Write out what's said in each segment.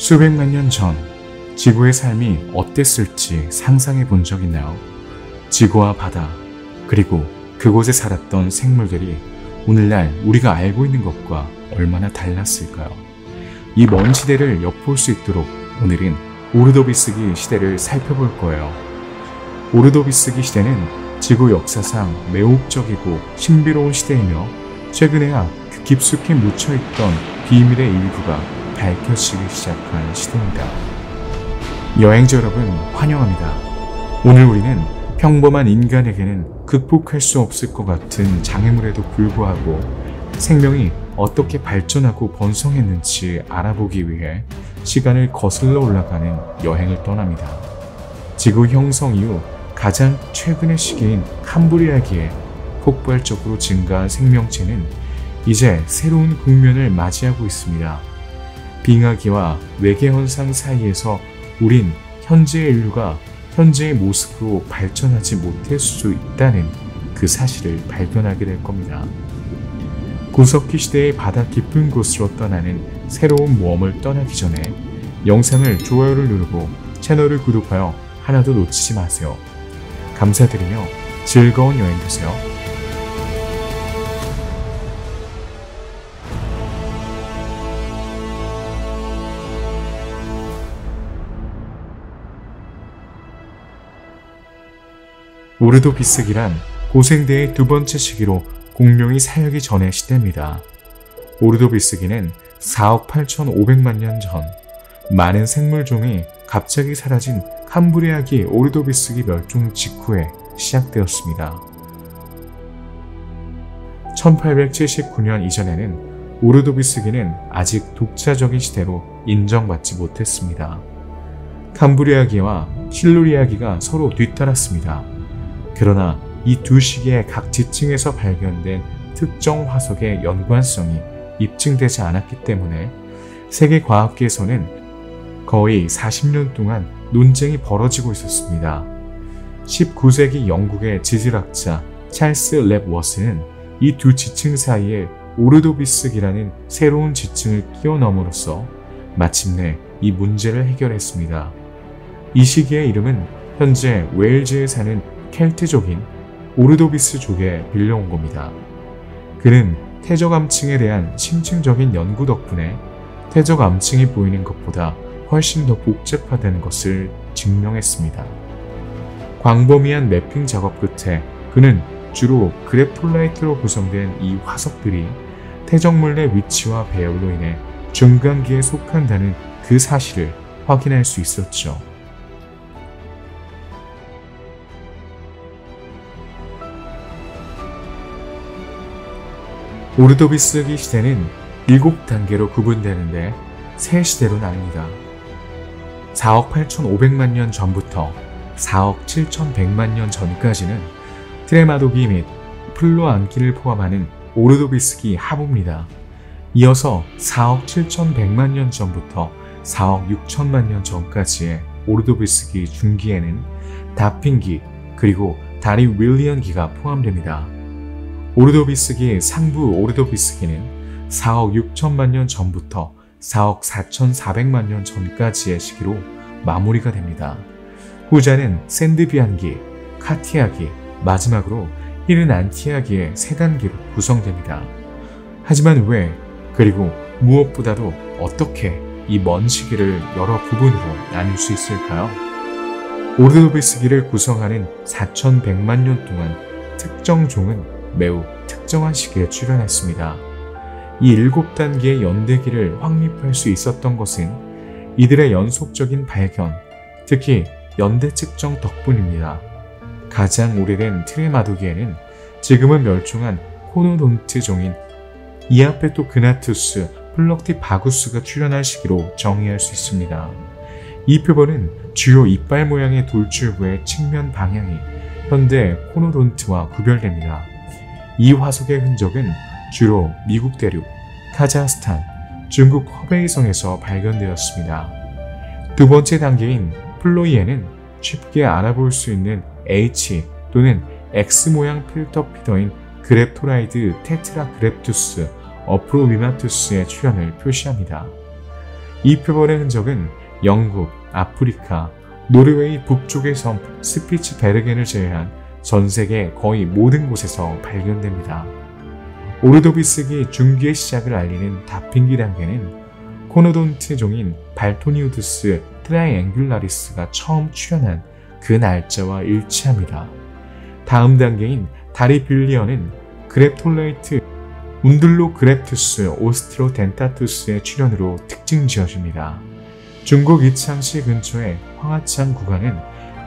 수백만 년 전 지구의 삶이 어땠을지 상상해 본 적 있나요? 지구와 바다, 그리고 그곳에 살았던 생물들이 오늘날 우리가 알고 있는 것과 얼마나 달랐을까요? 이 먼 시대를 엿볼 수 있도록 오늘은 오르도비스기 시대를 살펴볼 거예요. 오르도비스기 시대는 지구 역사상 매혹적이고 신비로운 시대이며 최근에야 그 깊숙이 묻혀있던 비밀의 일부가 밝혀지기 시작한 시대입니다. 여행자 여러분 환영합니다. 오늘 우리는 평범한 인간에게는 극복할 수 없을 것 같은 장애물에도 불구하고 생명이 어떻게 발전하고 번성했는지 알아보기 위해 시간을 거슬러 올라가는 여행을 떠납니다. 지구 형성 이후 가장 최근의 시기인 캄브리아기에 폭발적으로 증가한 생명체는 이제 새로운 국면을 맞이하고 있습니다. 빙하기와 외계현상 사이에서 우린 현재의 인류가 현재의 모습으로 발전하지 못할 수 있다는 그 사실을 발견하게 될 겁니다. 구석기 시대의 바다 깊은 곳으로 떠나는 새로운 모험을 떠나기 전에 영상을 좋아요를 누르고 채널을 구독하여 하나도 놓치지 마세요. 감사드리며 즐거운 여행 되세요. 오르도비스기란 고생대의 두 번째 시기로 공룡이 사역이 전의 시대입니다. 오르도비스기는 4억 8,500만 년 전 많은 생물종이 갑자기 사라진 캄브리아기 오르도비스기 멸종 직후에 시작되었습니다. 1879년 이전에는 오르도비스기는 아직 독자적인 시대로 인정받지 못했습니다. 캄브리아기와 실루리아기가 서로 뒤따랐습니다. 그러나 이 두 시기의 각 지층에서 발견된 특정 화석의 연관성이 입증되지 않았기 때문에 세계 과학계에서는 거의 40년 동안 논쟁이 벌어지고 있었습니다. 19세기 영국의 지질학자 찰스 랩 워스는 이 두 지층 사이에 오르도비스기라는 새로운 지층을 끼워 넣음으로써 마침내 이 문제를 해결했습니다. 이 시기의 이름은 현재 웨일즈에 사는 켈트족인 오르도비스족에 빌려온 겁니다. 그는 태적암층에 대한 심층적인 연구 덕분에 태적암층이 보이는 것보다 훨씬 더 복잡하다는 것을 증명했습니다. 광범위한 매핑 작업 끝에 그는 주로 그래폴라이트로 구성된 이 화석들이 태적물의 위치와 배열로 인해 중간기에 속한다는 그 사실을 확인할 수 있었죠. 오르도비스기 시대는 7단계로 구분되는데 세 시대로 나뉩니다. 4억 8,500만 년 전부터 4억 7,100만 년 전까지는 트레마도기 및 플로안기를 포함하는 오르도비스기 하부입니다. 이어서 4억 7,100만 년 전부터 4억 6천만 년 전까지의 오르도비스기 중기에는 다핀기 그리고 다리 윌리언기가 포함됩니다. 오르도비스기 상부 오르도비스기는 4억 6천만 년 전부터 4억 4,400만 년 전까지의 시기로 마무리가 됩니다. 후자는 샌드비안기, 카티아기, 마지막으로 히르난티아기의 세 단계로 구성됩니다. 하지만 왜, 그리고 무엇보다도 어떻게 이 먼 시기를 여러 부분으로 나눌 수 있을까요? 오르도비스기를 구성하는 4,100만 년 동안 특정 종은 매우 특정한 시기에 출현했습니다. 이 7단계의 연대기를 확립할 수 있었던 것은 이들의 연속적인 발견, 특히 연대 측정 덕분입니다. 가장 오래된 트레마도기에는 지금은 멸종한 코노돈트 종인 이아페토그나투스 플럭티바구스가 출현할 시기로 정의할 수 있습니다. 이 표본은 주요 이빨 모양의 돌출부의 측면 방향이 현대 코노돈트와 구별됩니다. 이 화석의 흔적은 주로 미국 대륙, 카자흐스탄, 중국 허베이성에서 발견되었습니다. 두 번째 단계인 플로이에는 쉽게 알아볼 수 있는 H 또는 X 모양 필터 피더인 그랩토라이드 테트라그랩투스 어프로미마투스의 출현을 표시합니다. 이 표본의 흔적은 영국, 아프리카, 노르웨이 북쪽의 섬 스피츠베르겐을 제외한 전 세계 거의 모든 곳에서 발견됩니다. 오르도비스기 중기의 시작을 알리는 다핑기 단계는 코노돈트 종인 발토니우드스 트라이앵귤라리스가 처음 출현한 그 날짜와 일치합니다. 다음 단계인 다리빌리언은 그랩톨레이트 운들로그랩투스 오스트로덴타투스의 출현으로 특징 지어집니다. 중국 이창시 근처의 황하창 구간은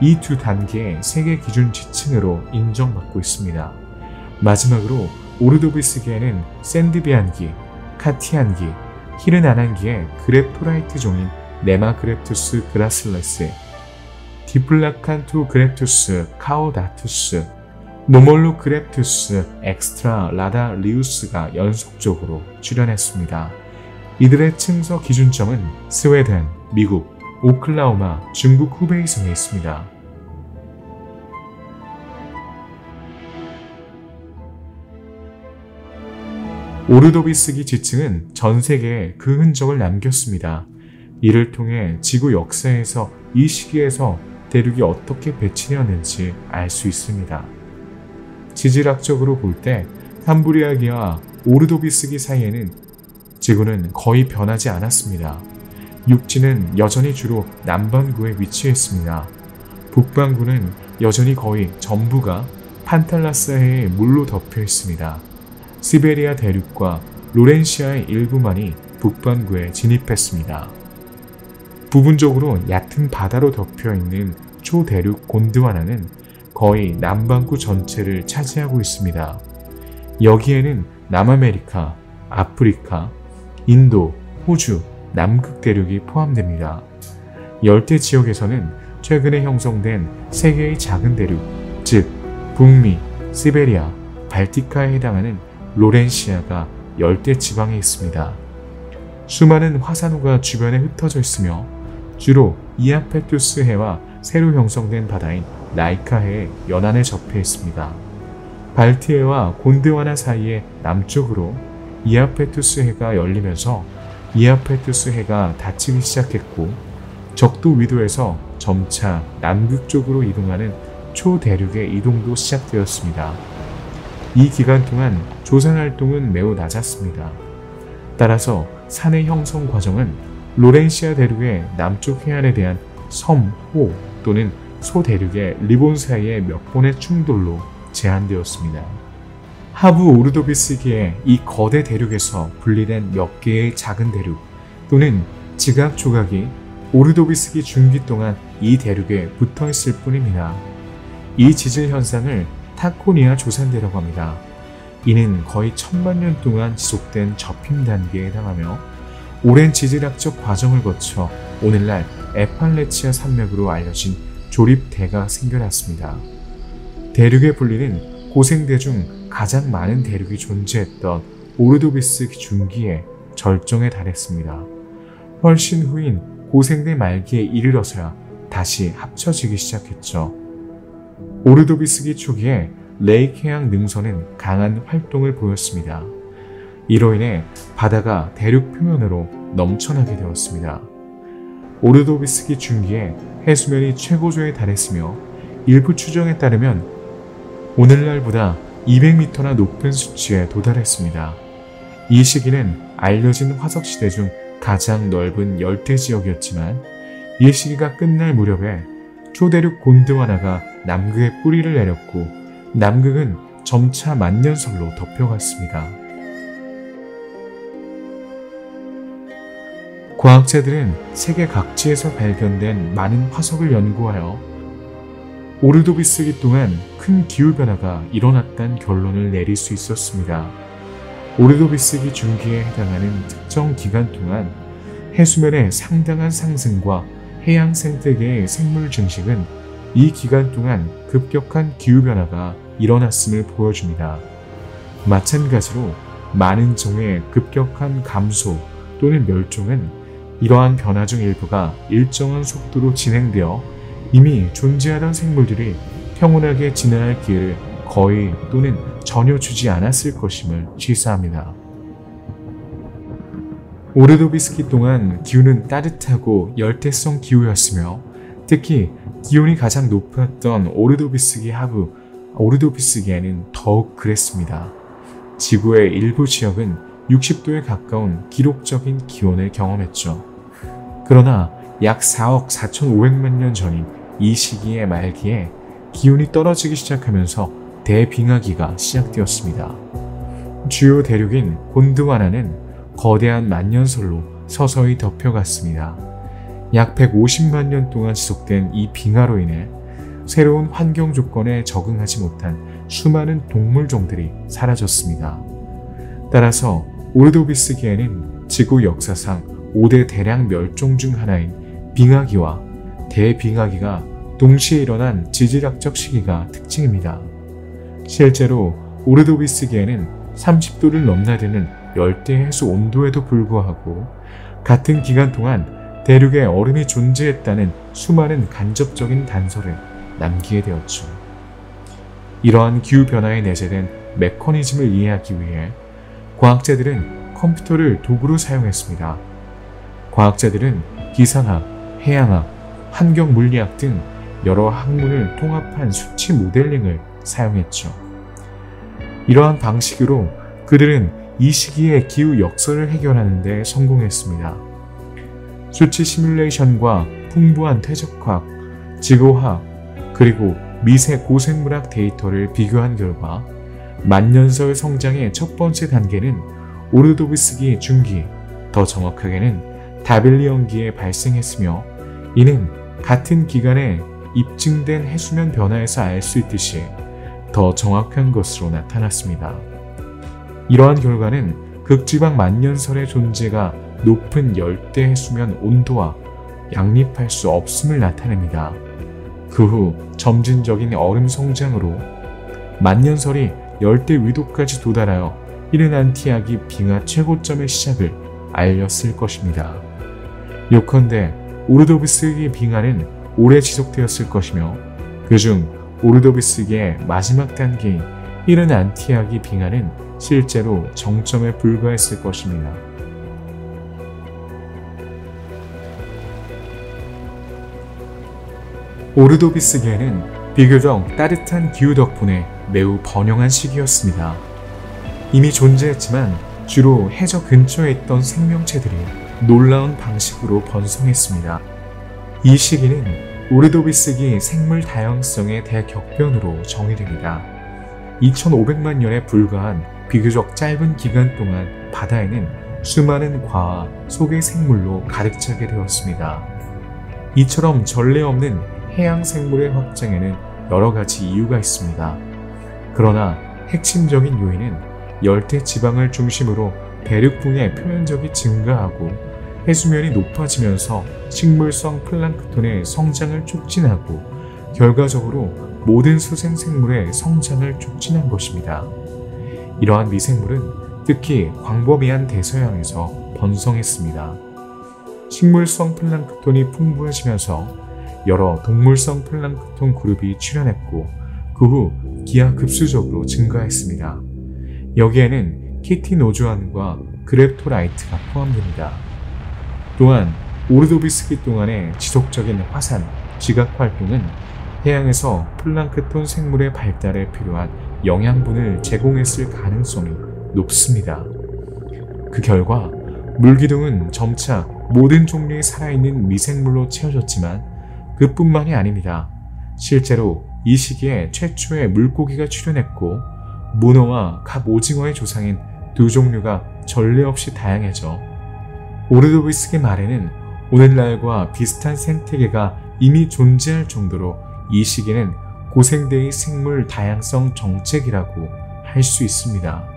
이 두 단계의 세계 기준 지층으로 인정받고 있습니다. 마지막으로 오르도비스기에는 샌드비안기, 카티안기, 히르나난기의 그랩토라이트 종인 네마그랩투스 그라슬레스, 디플라칸투 그랩투스 카오다투스, 노몰루그랩투스 엑스트라 라다리우스가 연속적으로 출현했습니다. 이들의 층서 기준점은 스웨덴, 미국, 오클라호마, 중국 후베이성에 있습니다. 오르도비스기 지층은 전 세계에 그 흔적을 남겼습니다. 이를 통해 지구 역사에서 이 시기에서 대륙이 어떻게 배치되었는지 알 수 있습니다. 지질학적으로 볼 때 캄브리아기와 오르도비스기 사이에는 지구는 거의 변하지 않았습니다. 육지는 여전히 주로 남반구에 위치했습니다. 북반구는 여전히 거의 전부가 판탈라스해의 물로 덮여 있습니다. 시베리아 대륙과 로렌시아의 일부만이 북반구에 진입했습니다. 부분적으로 얕은 바다로 덮여 있는 초대륙 곤드와나는 거의 남반구 전체를 차지하고 있습니다. 여기에는 남아메리카, 아프리카, 인도, 호주, 남극 대륙이 포함됩니다. 열대 지역에서는 최근에 형성된 세 개의 작은 대륙, 즉 북미, 시베리아, 발티카에 해당하는 로렌시아가 열대 지방에 있습니다. 수많은 화산호가 주변에 흩어져 있으며 주로 이아페투스 해와 새로 형성된 바다인 나이카해의 연안에 접해 있습니다. 발티해와 곤드와나 사이의 남쪽으로 이아페투스 해가 열리면서 이아페투스 해가 닫히기 시작했고 적도 위도에서 점차 남극 쪽으로 이동하는 초대륙의 이동도 시작되었습니다. 이 기간 동안 조산 활동은 매우 낮았습니다. 따라서 산의 형성 과정은 로렌시아 대륙의 남쪽 해안에 대한 섬, 호 또는 소대륙의 리본 사이의 몇 번의 충돌로 제한되었습니다. 하부 오르도비스기의 이 거대 대륙에서 분리된 몇 개의 작은 대륙 또는 지각 조각이 오르도비스기 중기 동안 이 대륙에 붙어 있을 뿐입니다. 이 지질 현상을 타코니아 조산대라고 합니다. 이는 거의 1000만 년 동안 지속된 접힘 단계에 해당하며 오랜 지질학적 과정을 거쳐 오늘날 에팔레치아 산맥으로 알려진 조립대가 생겨났습니다. 대륙의 분리는 고생대 중 가장 많은 대륙이 존재했던 오르도비스 중기의 절정에 달했습니다. 훨씬 후인 고생대 말기에 이르러서야 다시 합쳐지기 시작했죠. 오르도비스기 초기에 레이크 해양 능선은 강한 활동을 보였습니다. 이로 인해 바다가 대륙 표면으로 넘쳐나게 되었습니다. 오르도비스기 중기에 해수면이 최고조에 달했으며 일부 추정에 따르면 오늘날보다 200m나 높은 수치에 도달했습니다. 이 시기는 알려진 화석시대 중 가장 넓은 열대 지역이었지만 이 시기가 끝날 무렵에 초대륙 곤드와나가 남극에 뿌리를 내렸고 남극은 점차 만년설로 덮여갔습니다. 과학자들은 세계 각지에서 발견된 많은 화석을 연구하여 오르도비스기 동안 큰 기후변화가 일어났다는 결론을 내릴 수 있었습니다. 오르도비스기 중기에 해당하는 특정 기간 동안 해수면의 상당한 상승과 해양 생태계의 생물 증식은 이 기간 동안 급격한 기후변화가 일어났음을 보여줍니다. 마찬가지로 많은 종의 급격한 감소 또는 멸종은 이러한 변화 중 일부가 일정한 속도로 진행되어 이미 존재하던 생물들이 평온하게 진화할 기회를 거의 또는 전혀 주지 않았을 것임을 시사합니다. 오르도비스기 동안 기후는 따뜻하고 열대성 기후였으며 특히 기온이 가장 높았던 오르도비스기 하부 오르도비스기에는 더욱 그랬습니다. 지구의 일부 지역은 60도에 가까운 기록적인 기온을 경험했죠. 그러나 약 4억 4,500만 년 전인 이 시기의 말기에 기온이 떨어지기 시작하면서 대빙하기가 시작되었습니다. 주요 대륙인 곤드와나는 거대한 만년설로 서서히 덮여갔습니다. 약 150만 년 동안 지속된 이 빙하로 인해 새로운 환경 조건에 적응하지 못한 수많은 동물종들이 사라졌습니다. 따라서 오르도비스기에는 지구 역사상 5대 대량 멸종 중 하나인 빙하기와 대빙하기가 동시에 일어난 지질학적 시기가 특징입니다. 실제로 오르도비스기에는 30도를 넘나드는 열대 해수 온도에도 불구하고 같은 기간 동안 대륙에 얼음이 존재했다는 수많은 간접적인 단서를 남기게 되었죠. 이러한 기후변화에 내재된 메커니즘을 이해하기 위해 과학자들은 컴퓨터를 도구로 사용했습니다. 과학자들은 기상학, 해양학, 환경물리학 등 여러 학문을 통합한 수치 모델링을 사용했죠. 이러한 방식으로 그들은 이 시기의 기후 역설을 해결하는 데 성공했습니다. 수치 시뮬레이션과 풍부한 퇴적학, 지구화학, 그리고 미세 고생물학 데이터를 비교한 결과 만년설 성장의 첫 번째 단계는 오르도비스기 중기, 더 정확하게는 다빌리언기에 발생했으며 이는 같은 기간에 입증된 해수면 변화에서 알 수 있듯이 더 정확한 것으로 나타났습니다. 이러한 결과는 극지방 만년설의 존재가 높은 열대 해수면 온도와 양립할 수 없음을 나타냅니다. 그 후 점진적인 얼음 성장으로 만년설이 열대 위도까지 도달하여 이르난티아기 빙하 최고점의 시작을 알렸을 것입니다. 요컨대 오르도비스기 빙하는 오래 지속되었을 것이며 그중 오르도비스기의 마지막 단계인 이르난티아기 빙하는 실제로 정점에 불과했을 것입니다. 오르도비스기에는 비교적 따뜻한 기후 덕분에 매우 번영한 시기였습니다. 이미 존재했지만 주로 해저 근처에 있던 생명체들이 놀라운 방식으로 번성했습니다. 이 시기는 오르도비스기 생물 다양성의 대격변으로 정의됩니다. 2500만 년에 불과한 비교적 짧은 기간 동안 바다에는 수많은 과와 속의 생물로 가득 차게 되었습니다. 이처럼 전례 없는 해양 생물의 확장에는 여러 가지 이유가 있습니다. 그러나 핵심적인 요인은 열대 지방을 중심으로 대륙붕의 표면적이 증가하고 해수면이 높아지면서 식물성 플랑크톤의 성장을 촉진하고 결과적으로 모든 수생생물의 성장을 촉진한 것입니다. 이러한 미생물은 특히 광범위한 대서양에서 번성했습니다. 식물성 플랑크톤이 풍부해지면서 여러 동물성 플랑크톤 그룹이 출현했고 그 후 기하급수적으로 증가했습니다. 여기에는 키티노조안과 그랩토라이트가 포함됩니다. 또한 오르도비스기 동안의 지속적인 화산, 지각 활동은 해양에서 플랑크톤 생물의 발달에 필요한 영양분을 제공했을 가능성이 높습니다. 그 결과 물기둥은 점차 모든 종류의 살아있는 미생물로 채워졌지만 그뿐만이 아닙니다. 실제로 이 시기에 최초의 물고기가 출현했고 문어와 갑오징어의 조상인 두 종류가 전례 없이 다양해져 오르도비스기 말에는 오늘날과 비슷한 생태계가 이미 존재할 정도로 이 시기는 고생대의 생물 다양성 정책이라고 할 수 있습니다.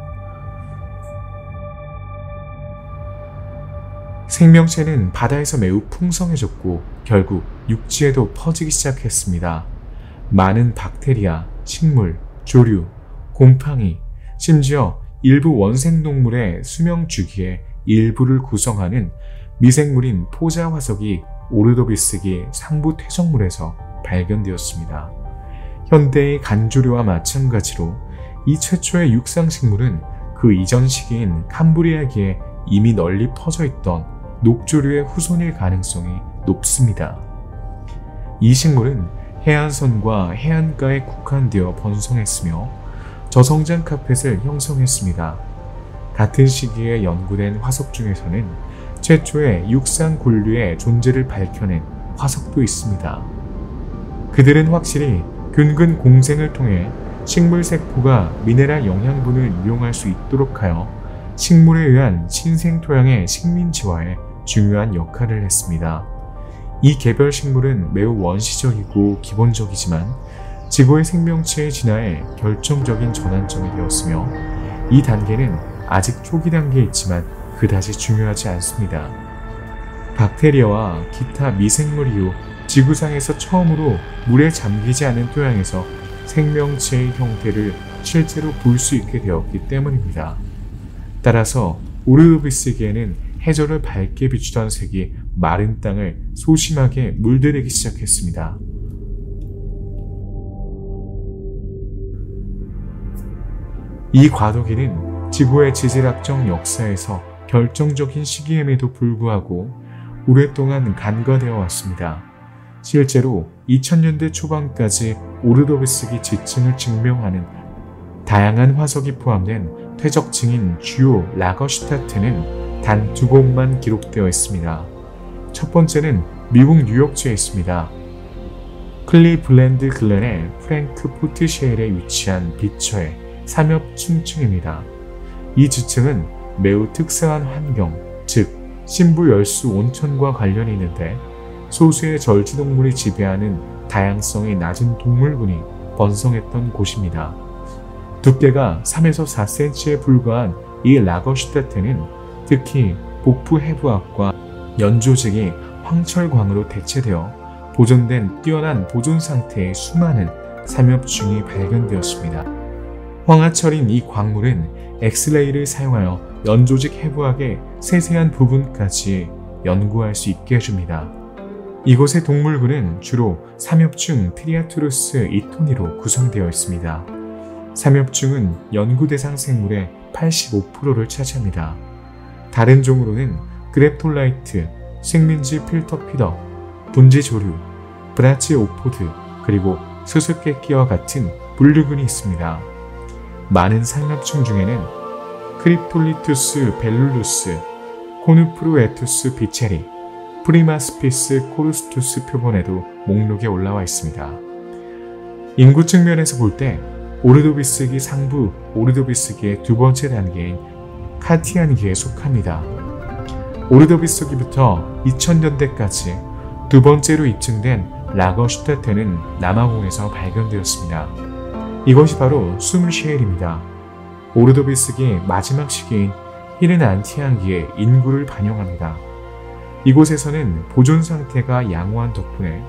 생명체는 바다에서 매우 풍성해졌고 결국 육지에도 퍼지기 시작했습니다. 많은 박테리아, 식물, 조류, 곰팡이, 심지어 일부 원생동물의 수명 주기의 일부를 구성하는 미생물인 포자 화석이 오르도비스기 상부 퇴적물에서 발견되었습니다. 현대의 간조류와 마찬가지로 이 최초의 육상식물은 그 이전 시기인 캄브리아기에 이미 널리 퍼져 있던 녹조류의 후손일 가능성이 높습니다. 이 식물은 해안선과 해안가에 국한되어 번성했으며 저성장 카펫을 형성했습니다. 같은 시기에 연구된 화석 중에서는 최초의 육상 곤류의 존재를 밝혀낸 화석도 있습니다. 그들은 확실히 균근 공생을 통해 식물 세포가 미네랄 영양분을 이용할 수 있도록 하여 식물에 의한 신생 토양의 식민지화에 중요한 역할을 했습니다. 이 개별 식물은 매우 원시적이고 기본적이지만 지구의 생명체의 진화에 결정적인 전환점이 되었으며 이 단계는 아직 초기 단계에 있지만 그다지 중요하지 않습니다. 박테리아와 기타 미생물 이후 지구상에서 처음으로 물에 잠기지 않은 토양에서 생명체의 형태를 실제로 볼 수 있게 되었기 때문입니다. 따라서 오르도비스에게는 해저를 밝게 비추던 색이 마른 땅을 소심하게 물들이기 시작했습니다. 이 과도기는 지구의 지질학적 역사에서 결정적인 시기임에도 불구하고 오랫동안 간과되어 왔습니다. 실제로 2000년대 초반까지 오르도비스기 지층을 증명하는 다양한 화석이 포함된 퇴적층인 주요 라거슈타트는 단 2곳만 기록되어 있습니다. 첫 번째는 미국 뉴욕주에 있습니다. 클리블랜드 글렌의 프랭크 포트셰일에 위치한 비처의 삼엽층층입니다. 이 지층은 매우 특수한 환경, 즉 신부열수 온천과 관련이 있는데 소수의 절지동물이 지배하는 다양성이 낮은 동물군이 번성했던 곳입니다. 두께가 3에서 4cm에 불과한 이 라거슈타트는 특히 복부 해부학과 연조직이 황철광으로 대체되어 보존된 뛰어난 보존 상태의 수많은 삼엽층이 발견되었습니다. 황화철인 이 광물은 엑스레이를 사용하여 연조직 해부학의 세세한 부분까지 연구할 수 있게 해줍니다. 이곳의 동물군은 주로 삼엽충 트리아투루스 이토니로 구성되어 있습니다. 삼엽충은 연구 대상 생물의 85%를 차지합니다. 다른 종으로는 그랩톨라이트, 식민지 필터피더, 분지조류, 브라치오포드, 그리고 수수께끼와 같은 분류군이 있습니다. 많은 상납충 중에는 크립톨리투스 벨룰루스, 코누프루에투스 비체리, 프리마스피스 코루스투스 표본에도 목록에 올라와 있습니다. 인구 측면에서 볼 때 오르도비스기 상부 오르도비스기의 두 번째 단계인 카티안기에 속합니다. 오르도비스기부터 2000년대까지 두 번째로 입증된 라거슈타트는 남아공에서 발견되었습니다. 이것이 바로 수문시엘입니다. 오르도비스기 마지막 시기인 히른 안티안기의 인구를 반영합니다. 이곳에서는 보존 상태가 양호한 덕분에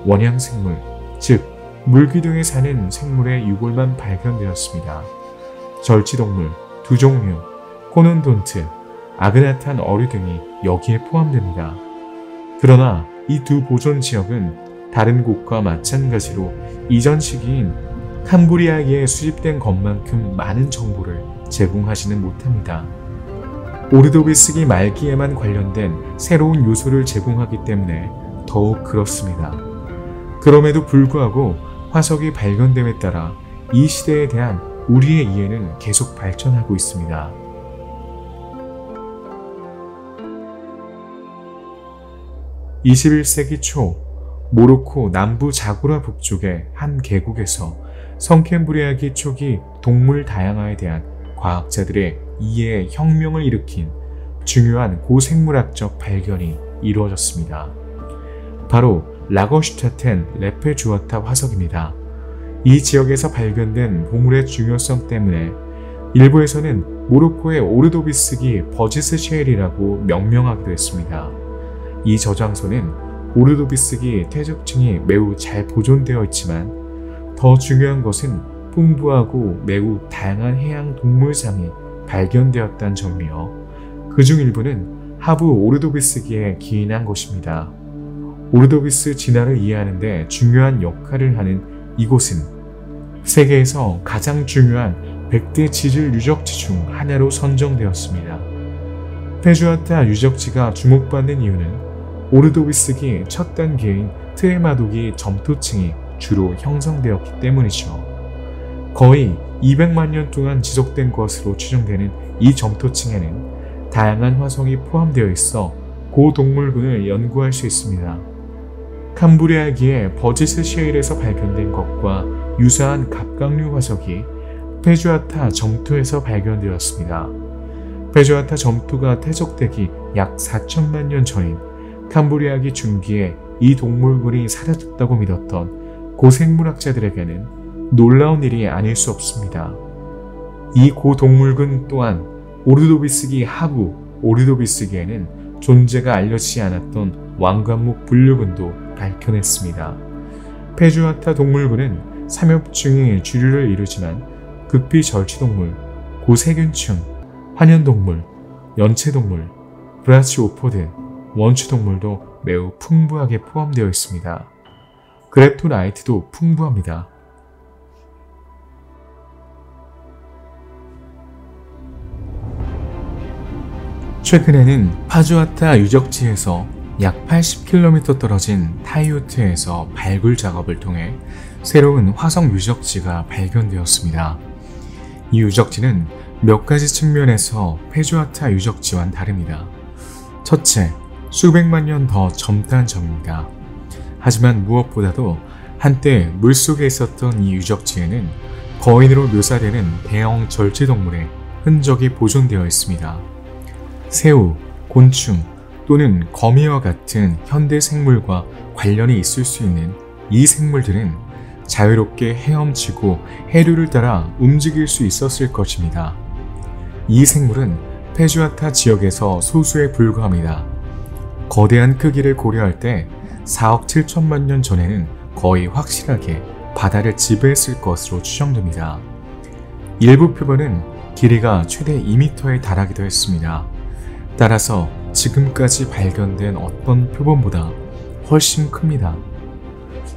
원양생물, 즉 물기둥에 사는 생물의 유골만 발견되었습니다. 절지동물, 두 종류, 코논돈트, 아그나탄 어류 등이 여기에 포함됩니다. 그러나 이 두 보존 지역은 다른 곳과 마찬가지로 이전 시기인 캄브리아기에 수집된 것만큼 많은 정보를 제공하지는 못합니다. 오르도비스기 말기에만 관련된 새로운 요소를 제공하기 때문에 더욱 그렇습니다. 그럼에도 불구하고 화석이 발견됨에 따라 이 시대에 대한 우리의 이해는 계속 발전하고 있습니다. (21세기) 초 모로코 남부 자구라 북쪽의 한 계곡에서 성캠브리아기 초기 동물 다양화에 대한 과학자들의 이해의 혁명을 일으킨 중요한 고생물학적 발견이 이루어졌습니다. 바로 라거슈타텐 레페주어타 화석입니다. 이 지역에서 발견된 보물의 중요성 때문에 일부에서는 모로코의 오르도비스기 버지스 셰일이라고 명명하기도 했습니다. 이 저장소는 오르도비스기 퇴적층이 매우 잘 보존되어 있지만 더 중요한 것은 풍부하고 매우 다양한 해양 동물상이 발견되었다는 점이며 그중 일부는 하부 오르도비스기에 기인한 것입니다. 오르도비스 진화를 이해하는 데 중요한 역할을 하는 이곳은 세계에서 가장 중요한 100대 지질 유적지 중 하나로 선정되었습니다. 페주아타 유적지가 주목받는 이유는 오르도비스기 첫 단계인 트레마도기 점토층이 주로 형성되었기 때문이죠. 거의 200만 년 동안 지속된 것으로 추정되는 이 점토층에는 다양한 화석이 포함되어 있어 고동물군을 연구할 수 있습니다. 캄브리아기의 버지스 셰일에서 발견된 것과 유사한 갑각류 화석이 페주아타 점토에서 발견되었습니다. 페주아타 점토가 퇴적되기 약 4천만 년 전인 캄브리아기 중기에 이 동물군이 사라졌다고 믿었던 고생물학자들에게는 놀라운 일이 아닐 수 없습니다. 이 고동물군 또한 오르도비스기 하부 오르도비스기에는 존재가 알려지지 않았던 왕관목 분류군도 밝혀냈습니다. 페주아타 동물군은 삼엽중의 주류를 이루지만 극비 절취동물, 고세균충, 환연동물, 연체동물, 브라치오포드, 원추동물도 매우 풍부하게 포함되어 있습니다. 그랩토라이트도 풍부합니다. 최근에는 파주아타 유적지에서 약 80km 떨어진 타이오트에서 발굴 작업을 통해 새로운 화석 유적지가 발견되었습니다. 이 유적지는 몇 가지 측면에서 페주아타 유적지와는 다릅니다. 첫째, 수백만 년 더 젊다는 점입니다. 하지만 무엇보다도 한때 물속에 있었던 이 유적지에는 거인으로 묘사되는 대형 절제동물의 흔적이 보존되어 있습니다. 새우, 곤충 또는 거미와 같은 현대 생물과 관련이 있을 수 있는 이 생물들은 자유롭게 헤엄치고 해류를 따라 움직일 수 있었을 것입니다. 이 생물은 페주아타 지역에서 소수에 불과합니다. 거대한 크기를 고려할 때 4억 7천만 년 전에는 거의 확실하게 바다를 지배했을 것으로 추정됩니다. 일부 표본은 길이가 최대 2m에 달하기도 했습니다. 따라서 지금까지 발견된 어떤 표본보다 훨씬 큽니다.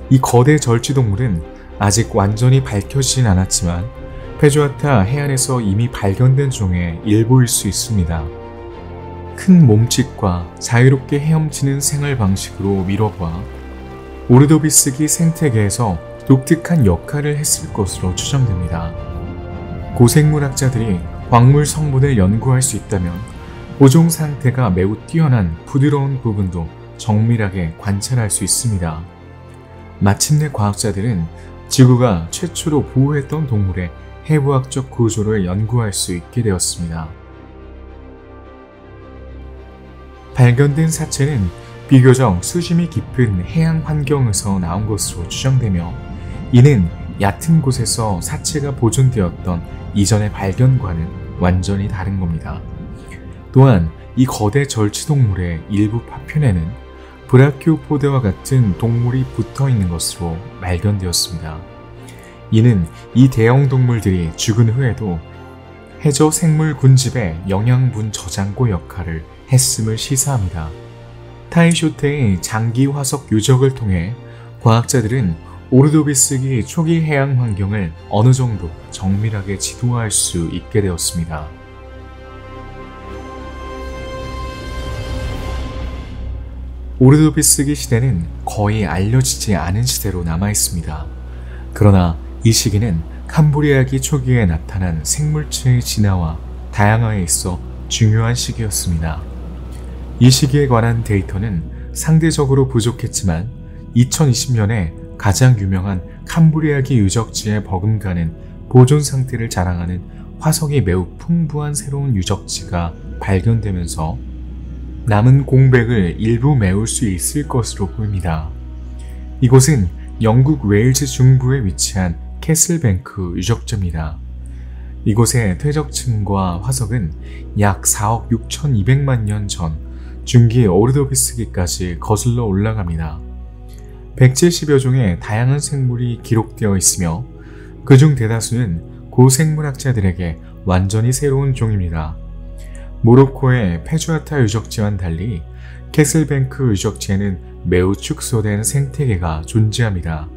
이 거대 절취동물은 아직 완전히 밝혀지진 않았지만 페주아타 해안에서 이미 발견된 종의 일부일 수 있습니다. 큰 몸집과 자유롭게 헤엄치는 생활 방식으로 미뤄봐 오르도비스기 생태계에서 독특한 역할을 했을 것으로 추정됩니다. 고생물학자들이 광물 성분을 연구할 수 있다면 보존 상태가 매우 뛰어난 부드러운 부분도 정밀하게 관찰할 수 있습니다. 마침내 과학자들은 지구가 최초로 보호했던 동물의 해부학적 구조를 연구할 수 있게 되었습니다. 발견된 사체는 비교적 수심이 깊은 해양 환경에서 나온 것으로 추정되며 이는 얕은 곳에서 사체가 보존되었던 이전의 발견과는 완전히 다른 겁니다. 또한 이 거대 절취동물의 일부 파편에는 브라키오포드와 같은 동물이 붙어 있는 것으로 발견되었습니다. 이는 이 대형 동물들이 죽은 후에도 해저 생물 군집의 영양분 저장고 역할을 했음을 시사합니다. 타이쇼테의 장기 화석 유적을 통해 과학자들은 오르도비스기 초기 해양 환경을 어느 정도 정밀하게 지도할 수 있게 되었습니다. 오르도비스기 시대는 거의 알려지지 않은 시대로 남아있습니다. 그러나 이 시기는 캄브리아기 초기에 나타난 생물체의 진화와 다양화에 있어 중요한 시기였습니다. 이 시기에 관한 데이터는 상대적으로 부족했지만 2020년에 가장 유명한 캄브리아기 유적지에 버금가는 보존 상태를 자랑하는 화석이 매우 풍부한 새로운 유적지가 발견되면서 남은 공백을 일부 메울 수 있을 것으로 보입니다. 이곳은 영국 웨일즈 중부에 위치한 캐슬뱅크 유적지입니다. 이곳의 퇴적층과 화석은 약 4억 6,200만 년 전 중기 오르도비스기까지 거슬러 올라갑니다. 170여 종의 다양한 생물이 기록되어 있으며 그중 대다수는 고생물학자들에게 완전히 새로운 종입니다. 모로코의 페주아타 유적지와는 달리 캐슬뱅크 유적지에는 매우 축소된 생태계가 존재합니다.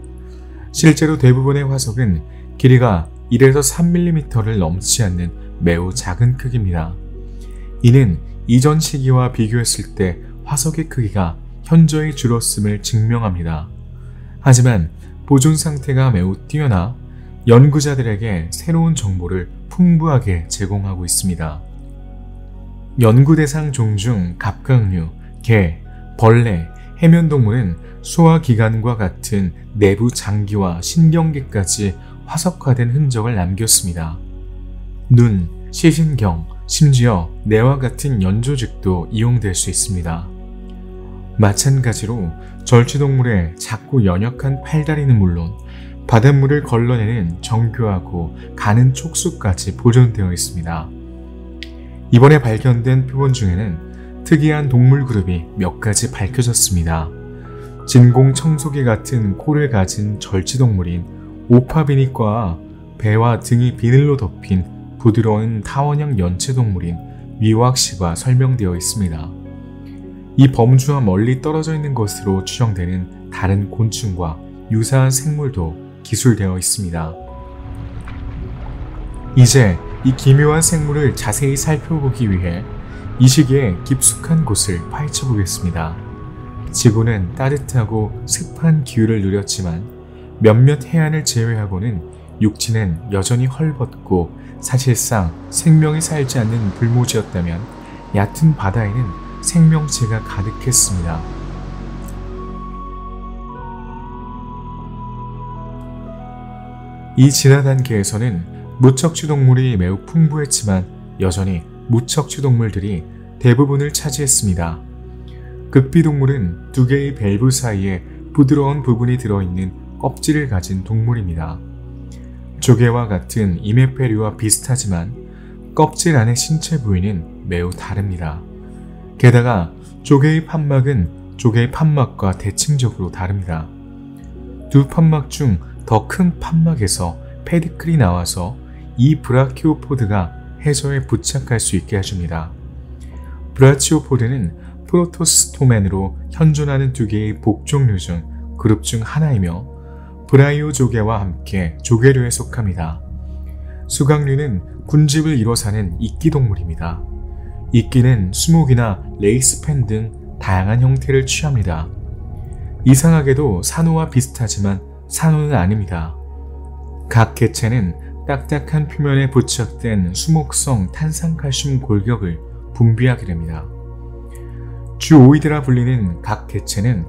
실제로 대부분의 화석은 길이가 1에서 3mm를 넘지 않는 매우 작은 크기입니다. 이는 이전 시기와 비교했을 때 화석의 크기가 현저히 줄었음을 증명합니다. 하지만 보존 상태가 매우 뛰어나 연구자들에게 새로운 정보를 풍부하게 제공하고 있습니다. 연구 대상 종 중 갑각류, 개, 벌레, 해면동물은 소화기관과 같은 내부 장기와 신경계까지 화석화된 흔적을 남겼습니다. 눈, 시신경, 심지어 뇌와 같은 연조직도 이용될 수 있습니다. 마찬가지로 절취동물의 작고 연약한 팔다리는 물론 바닷물을 걸러내는 정교하고 가는 촉수까지 보존되어 있습니다. 이번에 발견된 표본 중에는 특이한 동물 그룹이 몇 가지 밝혀졌습니다. 진공 청소기 같은 코를 가진 절취동물인 오파비니과와 배와 등이 비늘로 덮인 부드러운 타원형 연체동물인 위왁시가 설명되어 있습니다. 이 범주와 멀리 떨어져 있는 것으로 추정되는 다른 곤충과 유사한 생물도 기술되어 있습니다. 이제 이 기묘한 생물을 자세히 살펴보기 위해 이 시기에 깊숙한 곳을 파헤쳐 보겠습니다. 지구는 따뜻하고 습한 기후를 누렸지만 몇몇 해안을 제외하고는 육지는 여전히 헐벗고 사실상 생명이 살지 않는 불모지였다면 얕은 바다에는 생명체가 가득했습니다. 이 진화 단계에서는 무척추 동물이 매우 풍부했지만 여전히 무척추 동물들이 대부분을 차지했습니다. 극비동물은 두 개의 밸브 사이에 부드러운 부분이 들어있는 껍질을 가진 동물입니다. 조개와 같은 이메페류와 비슷하지만 껍질 안의 신체 부위는 매우 다릅니다. 게다가 조개의 판막은 조개의 판막과 대칭적으로 다릅니다. 두 판막 중 더 큰 판막에서 페디클이 나와서 이 브라키오포드가 해저에 부착할 수 있게 해줍니다. 브라치오포드는 프로토스토맨으로 현존하는 두 개의 복종류 중 그룹 중 하나이며 브라이오 조개와 함께 조개류에 속합니다. 수각류는 군집을 이뤄 사는 이끼동물입니다. 이끼는 수목이나 레이스펜 등 다양한 형태를 취합니다. 이상하게도 산호와 비슷하지만 산호는 아닙니다. 각 개체는 딱딱한 표면에 부착된 수목성 탄산칼슘 골격을 분비하게 됩니다. 주오이드라 불리는 각 개체는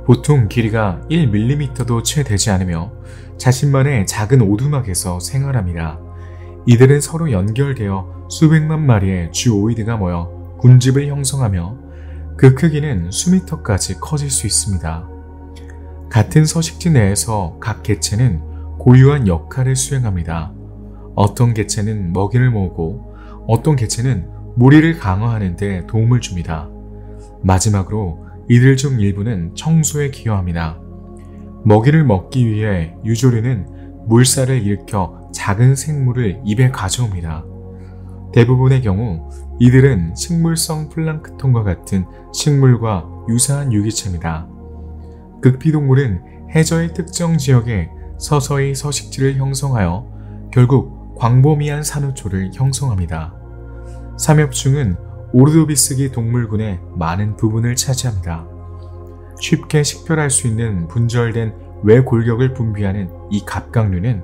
보통 길이가 1mm도 채 되지 않으며 자신만의 작은 오두막에서 생활합니다. 이들은 서로 연결되어 수백만 마리의 주오이드가 모여 군집을 형성하며 그 크기는 수미터까지 커질 수 있습니다. 같은 서식지 내에서 각 개체는 고유한 역할을 수행합니다. 어떤 개체는 먹이를 모으고 어떤 개체는 무리를 강화하는 데 도움을 줍니다. 마지막으로 이들 중 일부는 청소에 기여합니다. 먹이를 먹기 위해 유조류는 물살을 일으켜 작은 생물을 입에 가져옵니다. 대부분의 경우 이들은 식물성 플랑크톤과 같은 식물과 유사한 유기체입니다. 극비동물은 해저의 특정 지역에 서서히 서식지를 형성하여 결국 광범위한 산호초를 형성합니다. 삼엽충은 오르도비스기 동물군의 많은 부분을 차지합니다. 쉽게 식별할 수 있는 분절된 외골격을 분비하는 이 갑각류는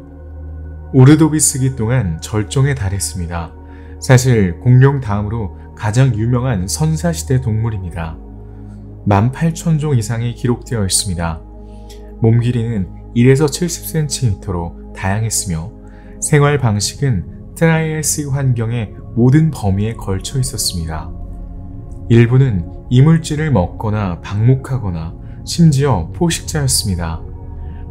오르도비스기 동안 절정에 달했습니다. 사실 공룡 다음으로 가장 유명한 선사시대 동물입니다. 18,000종 이상이 기록되어 있습니다. 몸 길이는 1에서 70cm로 다양했으며 생활 방식은 트라이애식 환경의 모든 범위에 걸쳐 있었습니다. 일부는 이물질을 먹거나 방목하거나 심지어 포식자였습니다.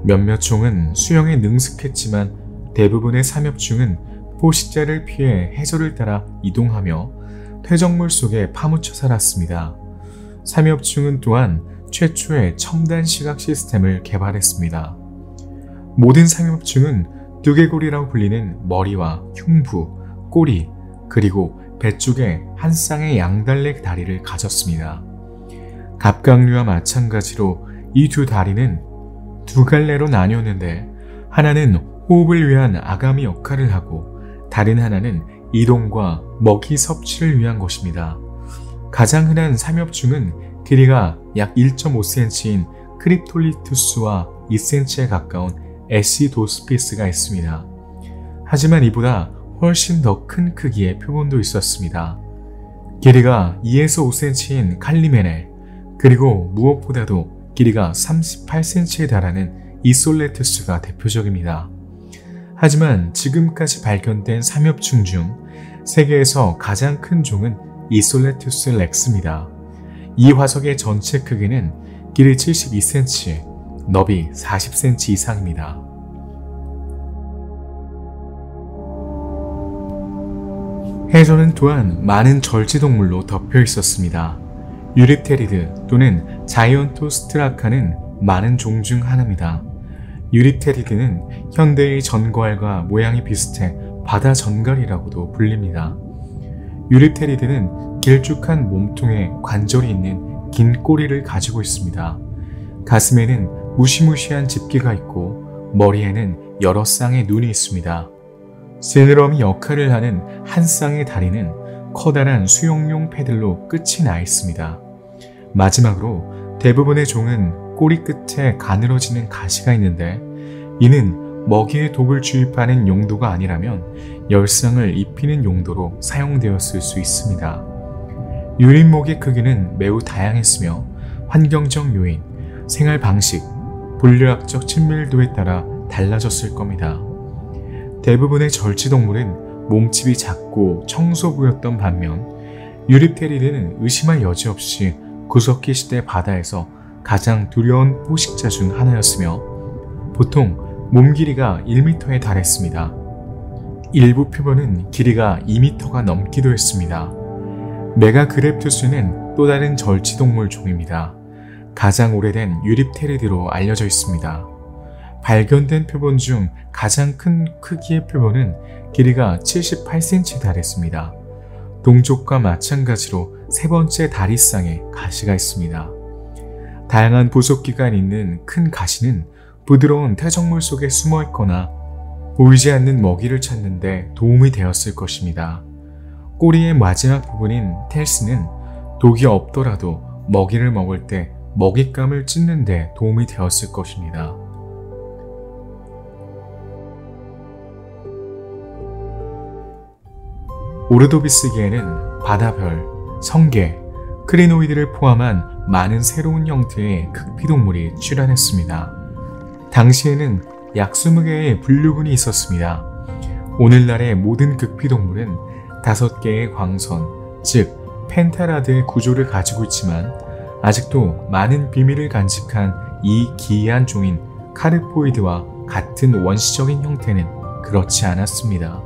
몇몇 종은 수영에 능숙했지만 대부분의 삼엽충은 포식자를 피해 해저를 따라 이동하며 퇴적물 속에 파묻혀 살았습니다. 삼엽충은 또한 최초의 첨단 시각 시스템을 개발했습니다. 모든 삼엽충은 두개골이라고 불리는 머리와 흉부, 꼬리, 그리고 배 쪽에 한 쌍의 양달래 다리를 가졌습니다. 갑각류와 마찬가지로 이 두 다리는 두 갈래로 나뉘었는데 하나는 호흡을 위한 아가미 역할을 하고 다른 하나는 이동과 먹이 섭취를 위한 것입니다. 가장 흔한 삼엽충은 길이가 약 1.5cm인 크립톨리투스와 2cm에 가까운 애시도스피스가 있습니다. 하지만 이보다 훨씬 더 큰 크기의 표본도 있었습니다. 길이가 2에서 5cm인 칼리메넬, 그리고 무엇보다도 길이가 38cm에 달하는 이솔레투스가 대표적입니다. 하지만 지금까지 발견된 삼엽충 중 세계에서 가장 큰 종은 이솔레투스 렉스입니다. 이 화석의 전체 크기는 길이 72cm, 너비 40cm 이상입니다. 해저는 또한 많은 절지동물로 덮여 있었습니다. 유립테리드 또는 자이언토스트라카는 많은 종 중 하나입니다. 유립테리드는 현대의 전과알과 모양이 비슷해 바다 전갈이라고도 불립니다. 유립테리드는 길쭉한 몸통에 관절이 있는 긴 꼬리를 가지고 있습니다. 가슴에는 무시무시한 집게가 있고 머리에는 여러 쌍의 눈이 있습니다. 지느러미 역할을 하는 한 쌍의 다리는 커다란 수영용 패들로 끝이 나 있습니다. 마지막으로 대부분의 종은 꼬리 끝에 가늘어지는 가시가 있는데 이는 먹이에 독을 주입하는 용도가 아니라면 열상을 입히는 용도로 사용되었을 수 있습니다. 유립목의 크기는 매우 다양했으며 환경적 요인, 생활 방식, 분류학적 친밀도에 따라 달라졌을 겁니다. 대부분의 절지동물은 몸집이 작고 청소 보였던 반면 유립테리드는 의심할 여지 없이 구석기 시대 바다에서 가장 두려운 포식자 중 하나였으며 보통 몸 길이가 1m에 달했습니다. 일부 표본은 길이가 2m가 넘기도 했습니다. 메가그랩투스는 또 다른 절지동물 종입니다. 가장 오래된 유립테리드로 알려져 있습니다. 발견된 표본 중 가장 큰 크기의 표본은 길이가 78cm에 달했습니다. 동족과 마찬가지로 세 번째 다리쌍에 가시가 있습니다. 다양한 부속기가 있는 큰 가시는 부드러운 퇴적물 속에 숨어 있거나 보이지 않는 먹이를 찾는 데 도움이 되었을 것입니다. 꼬리의 마지막 부분인 텔스는 독이 없더라도 먹이를 먹을 때 먹잇감을 찢는 데 도움이 되었을 것입니다. 오르도비스계에는 바다별, 성게, 크리노이드를 포함한 많은 새로운 형태의 극피동물이 출현했습니다. 당시에는 약 20개의 분류군이 있었습니다. 오늘날의 모든 극피동물은 5개의 광선, 즉 펜타라드의 구조를 가지고 있지만 아직도 많은 비밀을 간직한 이 기이한 종인 카르포이드와 같은 원시적인 형태는 그렇지 않았습니다.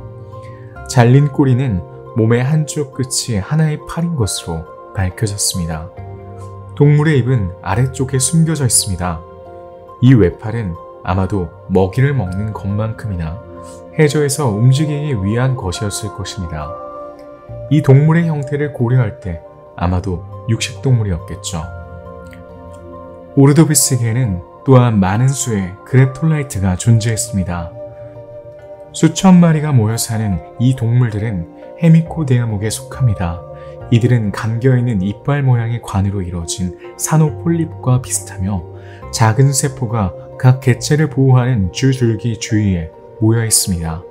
잘린 꼬리는 몸의 한쪽 끝이 하나의 팔인 것으로 밝혀졌습니다. 동물의 입은 아래쪽에 숨겨져 있습니다. 이 외팔은 아마도 먹이를 먹는 것만큼이나 해저에서 움직이기 위한 것이었을 것입니다. 이 동물의 형태를 고려할 때 아마도 육식동물이었겠죠. 오르도비스계에는 또한 많은 수의 그랩톨라이트가 존재했습니다. 수천 마리가 모여 사는 이 동물들은 헤미코데아목에 속합니다. 이들은 감겨있는 이빨 모양의 관으로 이루어진 산호폴립과 비슷하며 작은 세포가 각 개체를 보호하는 줄줄기 주위에 모여 있습니다.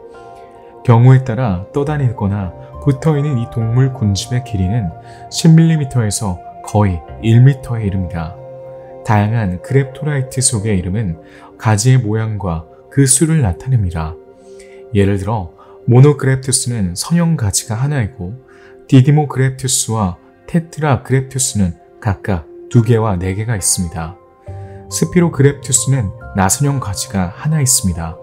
경우에 따라 떠다니거나 붙어있는 이 동물 군집의 길이는 10mm에서 거의 1m에 이릅니다. 다양한 그랩토라이트 속의 이름은 가지의 모양과 그 수를 나타냅니다. 예를 들어 모노그랩투스는 선형 가지가 하나이고 디디모그랩투스와 테트라그랩투스는 각각 2개와 4개가 있습니다. 스피로그랩투스는 나선형 가지가 하나 있습니다.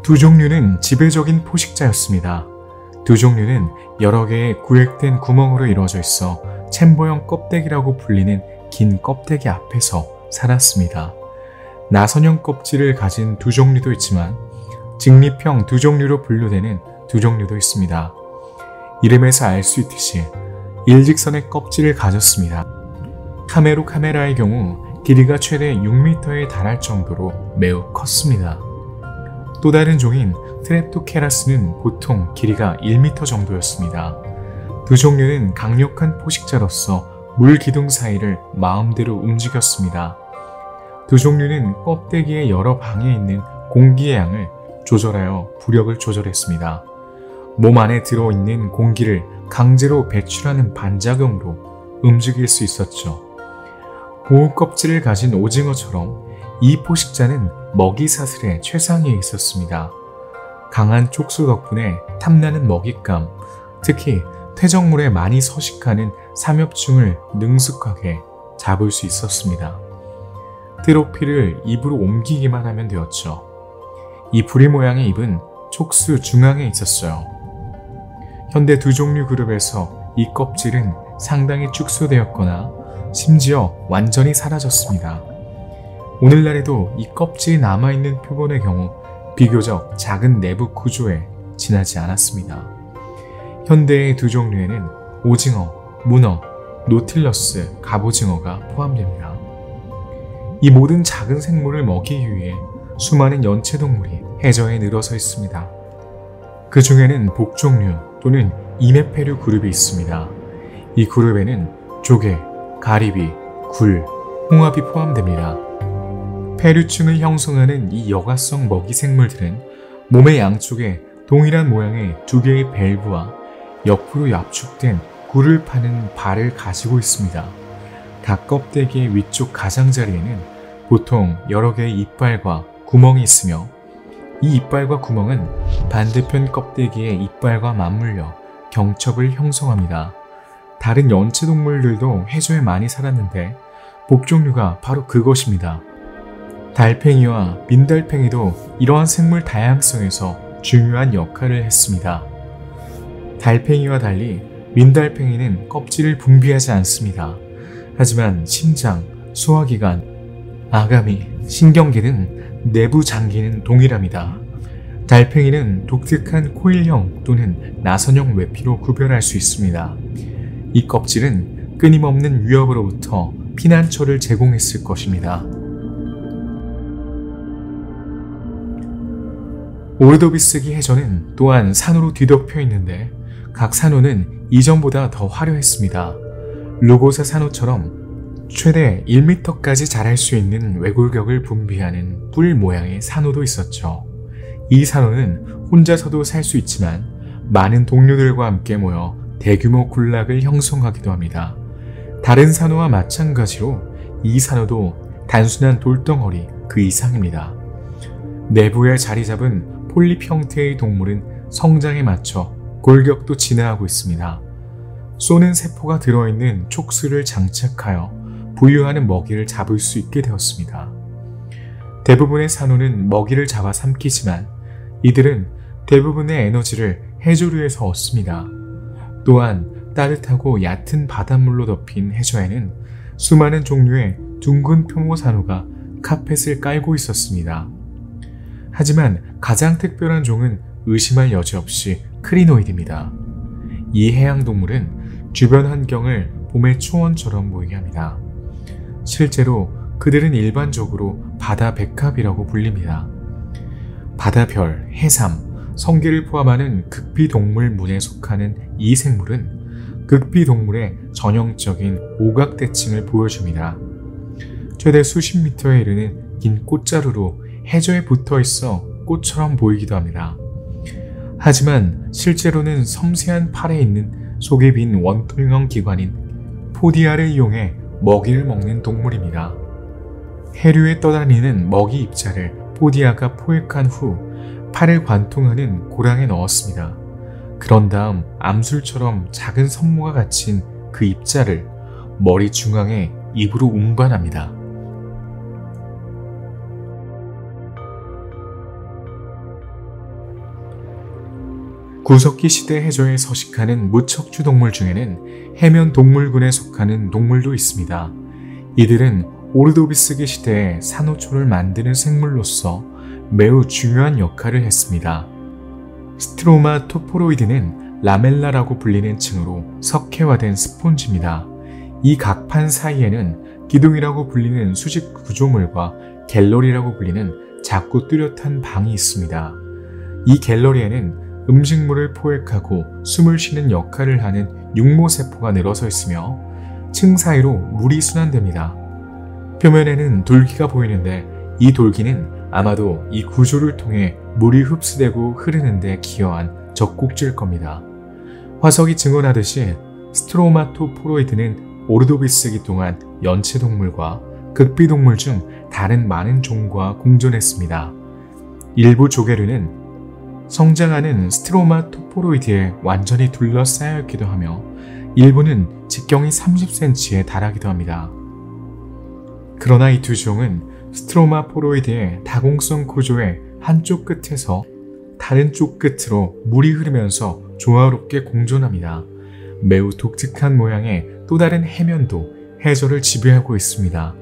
두 종류는 지배적인 포식자였습니다. 두 종류는 여러 개의 구획된 구멍으로 이루어져 있어 챔버형 껍데기라고 불리는 긴 껍데기 앞에서 살았습니다. 나선형 껍질을 가진 두 종류도 있지만 직립형 두 종류로 분류되는 두 종류도 있습니다. 이름에서 알 수 있듯이 일직선의 껍질을 가졌습니다. 카메로카메라의 경우 길이가 최대 6m에 달할 정도로 매우 컸습니다. 또 다른 종인 스트랩토케라스는 보통 길이가 1m 정도였습니다. 두 종류는 강력한 포식자로서 물 기둥 사이를 마음대로 움직였습니다. 두 종류는 껍데기의 여러 방에 있는 공기의 양을 조절하여 부력을 조절했습니다. 몸 안에 들어있는 공기를 강제로 배출하는 반작용으로 움직일 수 있었죠. 보호 껍질을 가진 오징어처럼 이 포식자는 먹이 사슬의 최상위에 있었습니다. 강한 촉수 덕분에 탐나는 먹잇감, 특히 퇴적물에 많이 서식하는 삼엽충을 능숙하게 잡을 수 있었습니다. 트로피를 입으로 옮기기만 하면 되었죠. 이 부리 모양의 입은 촉수 중앙에 있었어요. 현대 두 종류 그룹에서 이 껍질은 상당히 축소되었거나 심지어 완전히 사라졌습니다. 오늘날에도 이 껍질이 남아있는 표본의 경우 비교적 작은 내부 구조에 지나지 않았습니다. 현대의 두 종류에는 오징어, 문어, 노틸러스, 갑오징어가 포함됩니다. 이 모든 작은 생물을 먹이기 위해 수많은 연체동물이 해저에 늘어서 있습니다. 그 중에는 복종류 또는 이메페류 그룹이 있습니다. 이 그룹에는 조개, 가리비, 굴, 홍합이 포함됩니다. 페류층을 형성하는 이 여과성 먹이 생물들은 몸의 양쪽에 동일한 모양의 두 개의 밸브와 옆으로 압축된 굴을 파는 발을 가지고 있습니다. 각 껍데기의 위쪽 가장자리에는 보통 여러 개의 이빨과 구멍이 있으며 이 이빨과 구멍은 반대편 껍데기의 이빨과 맞물려 경첩을 형성합니다. 다른 연체동물들도 해저에 많이 살았는데 복종류가 바로 그것입니다. 달팽이와 민달팽이도 이러한 생물 다양성에서 중요한 역할을 했습니다. 달팽이와 달리 민달팽이는 껍질을 분비하지 않습니다. 하지만 심장, 소화기관, 아가미, 신경계 등 내부 장기는 동일합니다. 달팽이는 독특한 코일형 또는 나선형 외피로 구별할 수 있습니다. 이 껍질은 끊임없는 위협으로부터 피난처를 제공했을 것입니다. 오르도비스기 해저는 또한 산호로 뒤덮여 있는데 각 산호는 이전보다 더 화려했습니다. 루고사 산호처럼 최대 1m까지 자랄 수 있는 외골격을 분비하는 뿔 모양의 산호도 있었죠. 이 산호는 혼자서도 살 수 있지만 많은 동료들과 함께 모여 대규모 군락을 형성하기도 합니다. 다른 산호와 마찬가지로 이 산호도 단순한 돌덩어리 그 이상입니다. 내부에 자리 잡은 폴립 형태의 동물은 성장에 맞춰 골격도 진화하고 있습니다. 쏘는 세포가 들어있는 촉수를 장착하여 부유하는 먹이를 잡을 수 있게 되었습니다. 대부분의 산호는 먹이를 잡아 삼키지만 이들은 대부분의 에너지를 해조류에서 얻습니다. 또한 따뜻하고 얕은 바닷물로 덮인 해저에는 수많은 종류의 둥근 표모산호가 카펫을 깔고 있었습니다. 하지만 가장 특별한 종은 의심할 여지 없이 크리노이드입니다. 이 해양동물은 주변 환경을 봄의 초원처럼 보이게 합니다. 실제로 그들은 일반적으로 바다 백합이라고 불립니다. 바다별, 해삼, 성게를 포함하는 극비동물문에 속하는 이 생물은 극비동물의 전형적인 오각대칭을 보여줍니다. 최대 수십 미터에 이르는 긴 꽃자루로 해저에 붙어 있어 꽃처럼 보이기도 합니다. 하지만 실제로는 섬세한 팔에 있는 속에 빈 원통형 기관인 포디아를 이용해 먹이를 먹는 동물입니다. 해류에 떠다니는 먹이 입자를 포디아가 포획한 후 팔을 관통하는 고랑에 넣었습니다. 그런 다음 암술처럼 작은 선모가 갇힌 그 입자를 머리 중앙에 입으로 운반합니다. 구석기 시대 해저에 서식하는 무척추 동물 중에는 해면 동물군에 속하는 동물도 있습니다. 이들은 오르도비스기 시대에 산호초를 만드는 생물로서 매우 중요한 역할을 했습니다. 스트로마 토포로이드는 라멜라라고 불리는 층으로 석회화된 스폰지입니다. 이 각판 사이에는 기둥이라고 불리는 수직 구조물과 갤러리라고 불리는 작고 뚜렷한 방이 있습니다. 이 갤러리에는 음식물을 포획하고 숨을 쉬는 역할을 하는 육모세포가 늘어서 있으며 층 사이로 물이 순환됩니다. 표면에는 돌기가 보이는데 이 돌기는 아마도 이 구조를 통해 물이 흡수되고 흐르는데 기여한 젖꼭지일 겁니다. 화석이 증언하듯이 스트로마토포로이드는 오르도비스기 동안 연체동물과 극비동물 중 다른 많은 종과 공존했습니다. 일부 조개류는 성장하는 스트로마토포로이드에 완전히 둘러싸여 있기도 하며 일부는 직경이 30cm에 달하기도 합니다. 그러나 이 두 종은 스트로마포로이드의 다공성 구조의 한쪽 끝에서 다른 쪽 끝으로 물이 흐르면서 조화롭게 공존합니다. 매우 독특한 모양의 또 다른 해면도 해저를 지배하고 있습니다.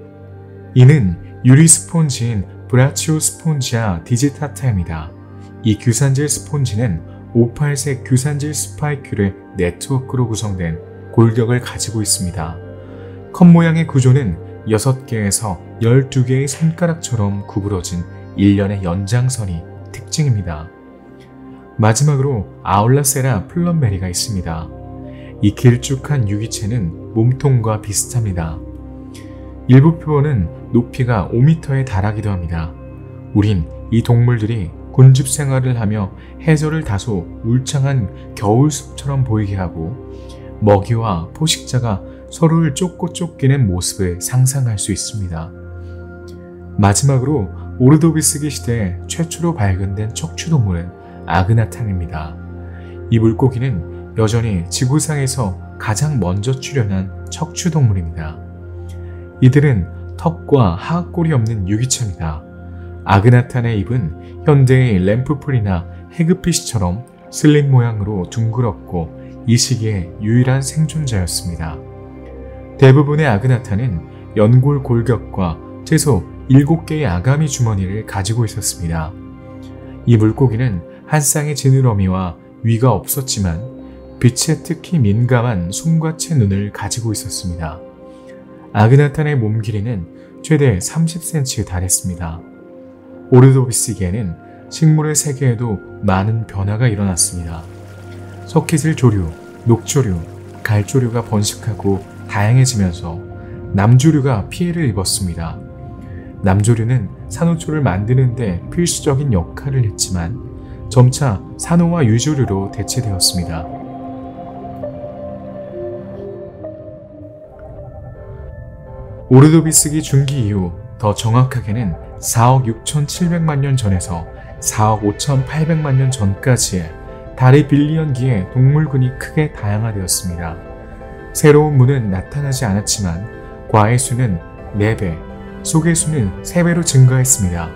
이는 유리 스폰지인 브라치오 스폰지아 디지타타입니다. 이 규산질 스폰지는 58색 규산질 스파이큘의 네트워크로 구성된 골격을 가지고 있습니다. 컵 모양의 구조는 6개에서 12개의 손가락처럼 구부러진 일련의 연장선이 특징입니다. 마지막으로 아울라세라 플럼메리가 있습니다. 이 길쭉한 유기체는 몸통과 비슷합니다. 일부 표본은 높이가 5m에 달하기도 합니다. 우린 이 동물들이 군집 생활을 하며 해저를 다소 울창한 겨울숲처럼 보이게 하고 먹이와 포식자가 서로를 쫓고 쫓기는 모습을 상상할 수 있습니다. 마지막으로 오르도비스기 시대에 최초로 발견된 척추동물은 아그나탄입니다. 이 물고기는 여전히 지구상에서 가장 먼저 출현한 척추동물입니다. 이들은 턱과 하악골이 없는 유기체입니다. 아그나탄의 입은 현대의 램프풀이나 해그피쉬처럼 슬림 모양으로 둥그렇고 이 시기의 유일한 생존자였습니다. 대부분의 아그나탄은 연골 골격과 최소 7개의 아가미 주머니를 가지고 있었습니다. 이 물고기는 한 쌍의 지느러미와 위가 없었지만 빛에 특히 민감한 손과 채 눈을 가지고 있었습니다. 아그나탄의 몸 길이는 최대 30cm에 달했습니다. 오르도비스기에는 식물의 세계에도 많은 변화가 일어났습니다. 석회질 조류, 녹조류, 갈조류가 번식하고 다양해지면서 남조류가 피해를 입었습니다. 남조류는 산호초를 만드는 데 필수적인 역할을 했지만 점차 산호와 유조류로 대체되었습니다. 오르도비스기 중기 이후 더 정확하게는 4억 6,700만 년 전에서 4억 5,800만 년 전까지의 달의 빌리언기에 동물군이 크게 다양화되었습니다. 새로운 문은 나타나지 않았지만 과의 수는 4배, 속의 수는 3배로 증가했습니다.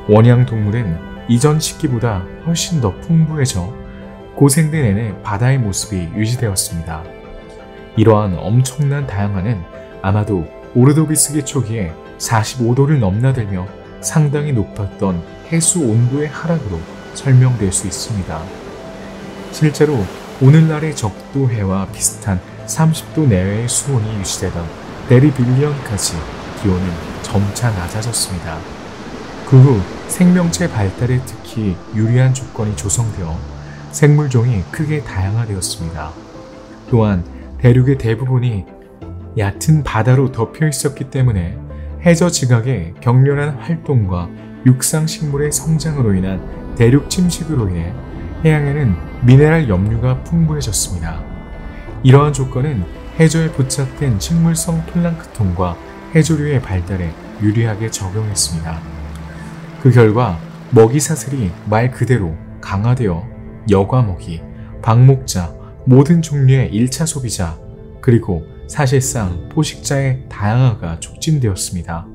원양 동물은 이전 시기보다 훨씬 더 풍부해져 고생된 내내 바다의 모습이 유지되었습니다. 이러한 엄청난 다양화는 아마도 오르도비스기 초기에 45도를 넘나들며 상당히 높았던 해수 온도의 하락으로 설명될 수 있습니다. 실제로 오늘날의 적도해와 비슷한 30도 내외의 수온이 유지되던 데리빌리언까지 기온은 점차 낮아졌습니다. 그 후 생명체 발달에 특히 유리한 조건이 조성되어 생물종이 크게 다양화되었습니다. 또한 대륙의 대부분이 얕은 바다로 덮여 있었기 때문에 해저 지각의 격렬한 활동과 육상식물의 성장으로 인한 대륙 침식으로 인해 해양에는 미네랄 염류가 풍부해졌습니다. 이러한 조건은 해저에 부착된 식물성 플랑크톤과 해조류의 발달에 유리하게 적용했습니다. 그 결과 먹이 사슬이 말 그대로 강화되어 여과먹이, 방목자, 모든 종류의 1차 소비자, 그리고 사실상 포식자의 다양화가 촉진되었습니다.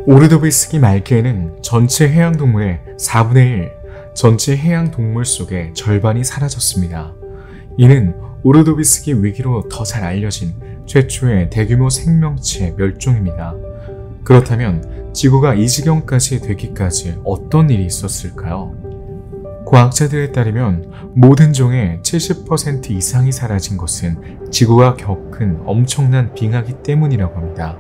오르도비스기 말기에는 전체 해양동물의 4분의 1, 전체 해양동물 속의 절반이 사라졌습니다. 이는 오르도비스기 위기로 더 잘 알려진 최초의 대규모 생명체 멸종입니다. 그렇다면 지구가 이 지경까지 되기까지 어떤 일이 있었을까요? 과학자들에 따르면 모든 종의 70% 이상이 사라진 것은 지구가 겪은 엄청난 빙하기 때문이라고 합니다.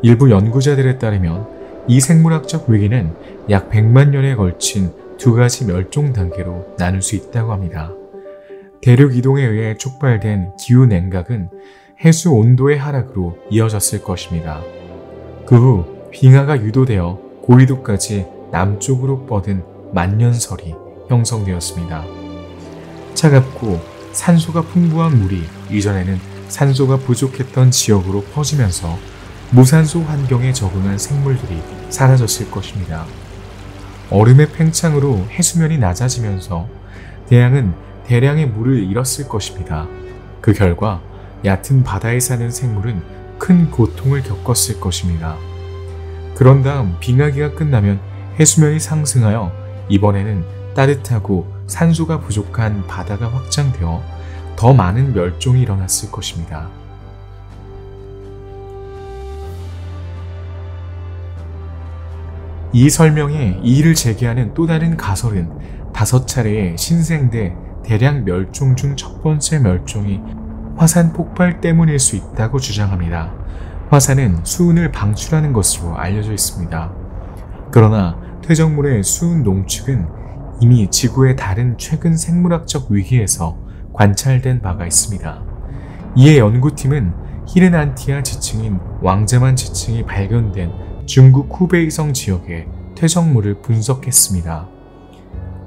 일부 연구자들에 따르면 이 생물학적 위기는 약 100만 년에 걸친 두 가지 멸종 단계로 나눌 수 있다고 합니다. 대륙 이동에 의해 촉발된 기후 냉각은 해수 온도의 하락으로 이어졌을 것입니다. 그 후 빙하가 유도되어 고緯도까지 남쪽으로 뻗은 만년설이 형성되었습니다. 차갑고 산소가 풍부한 물이 이전에는 산소가 부족했던 지역으로 퍼지면서 무산소 환경에 적응한 생물들이 사라졌을 것입니다. 얼음의 팽창으로 해수면이 낮아지면서 대양은 대량의 물을 잃었을 것입니다. 그 결과 얕은 바다에 사는 생물은 큰 고통을 겪었을 것입니다. 그런 다음 빙하기가 끝나면 해수면이 상승하여 이번에는 따뜻하고 산소가 부족한 바다가 확장되어 더 많은 멸종이 일어났을 것입니다. 이 설명에 이의를 제기하는 또 다른 가설은 5차례의 신생대 대량 멸종 중 첫 번째 멸종이 화산 폭발 때문일 수 있다고 주장합니다. 화산은 수은을 방출하는 것으로 알려져 있습니다. 그러나 퇴적물의 수은 농축은 이미 지구의 다른 최근 생물학적 위기에서 관찰된 바가 있습니다. 이에 연구팀은 히르난티아 지층인 왕자만 지층이 발견된 중국 후베이성 지역의 퇴적물을 분석했습니다.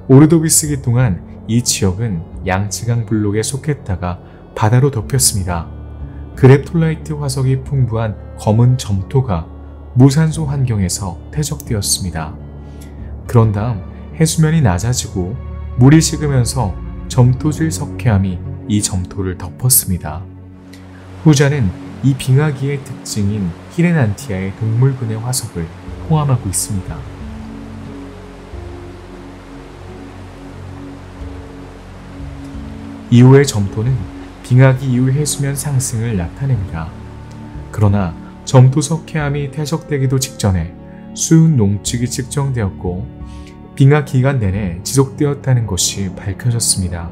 오르도비스기 동안 이 지역은 양치강 블록에 속했다가 바다로 덮였습니다. 그랩톨라이트 화석이 풍부한 검은 점토가 무산소 환경에서 퇴적되었습니다. 그런 다음 해수면이 낮아지고 물이 식으면서 점토질 석회암이 이 점토를 덮었습니다. 후자는 이 빙하기의 특징인 히레난티아의 동물군의 화석을 포함하고 있습니다. 이후의 점토는 빙하기 이후 해수면 상승을 나타냅니다. 그러나 점토 석회암이 퇴적되기도 직전에 수은 농축이 측정되었고 빙하 기간 내내 지속되었다는 것이 밝혀졌습니다.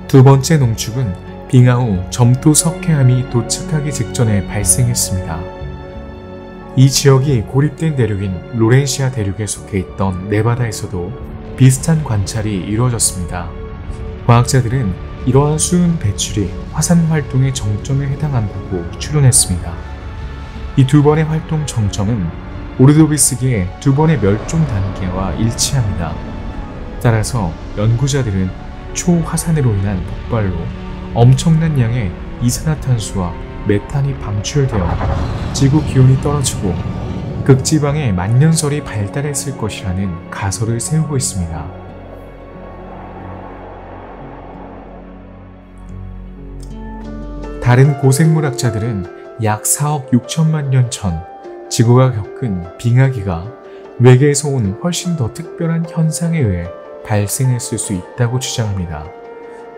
두 번째 농축은 빙하 후 점토 석회암이 도착하기 직전에 발생했습니다. 이 지역이 고립된 대륙인 로렌시아 대륙에 속해 있던 네바다에서도 비슷한 관찰이 이루어졌습니다. 과학자들은 이러한 수은 배출이 화산 활동의 정점에 해당한다고 추론했습니다. 이 두 번의 활동 정점은 오르도비스기의 두 번의 멸종 단계와 일치합니다. 따라서 연구자들은 초화산으로 인한 폭발로 엄청난 양의 이산화탄소와 메탄이 방출되어 지구 기온이 떨어지고 극지방의 만년설이 발달했을 것이라는 가설을 세우고 있습니다. 다른 고생물학자들은 약 4억 6천만 년 전 지구가 겪은 빙하기가 외계에서 온 훨씬 더 특별한 현상에 의해 발생했을 수 있다고 주장합니다.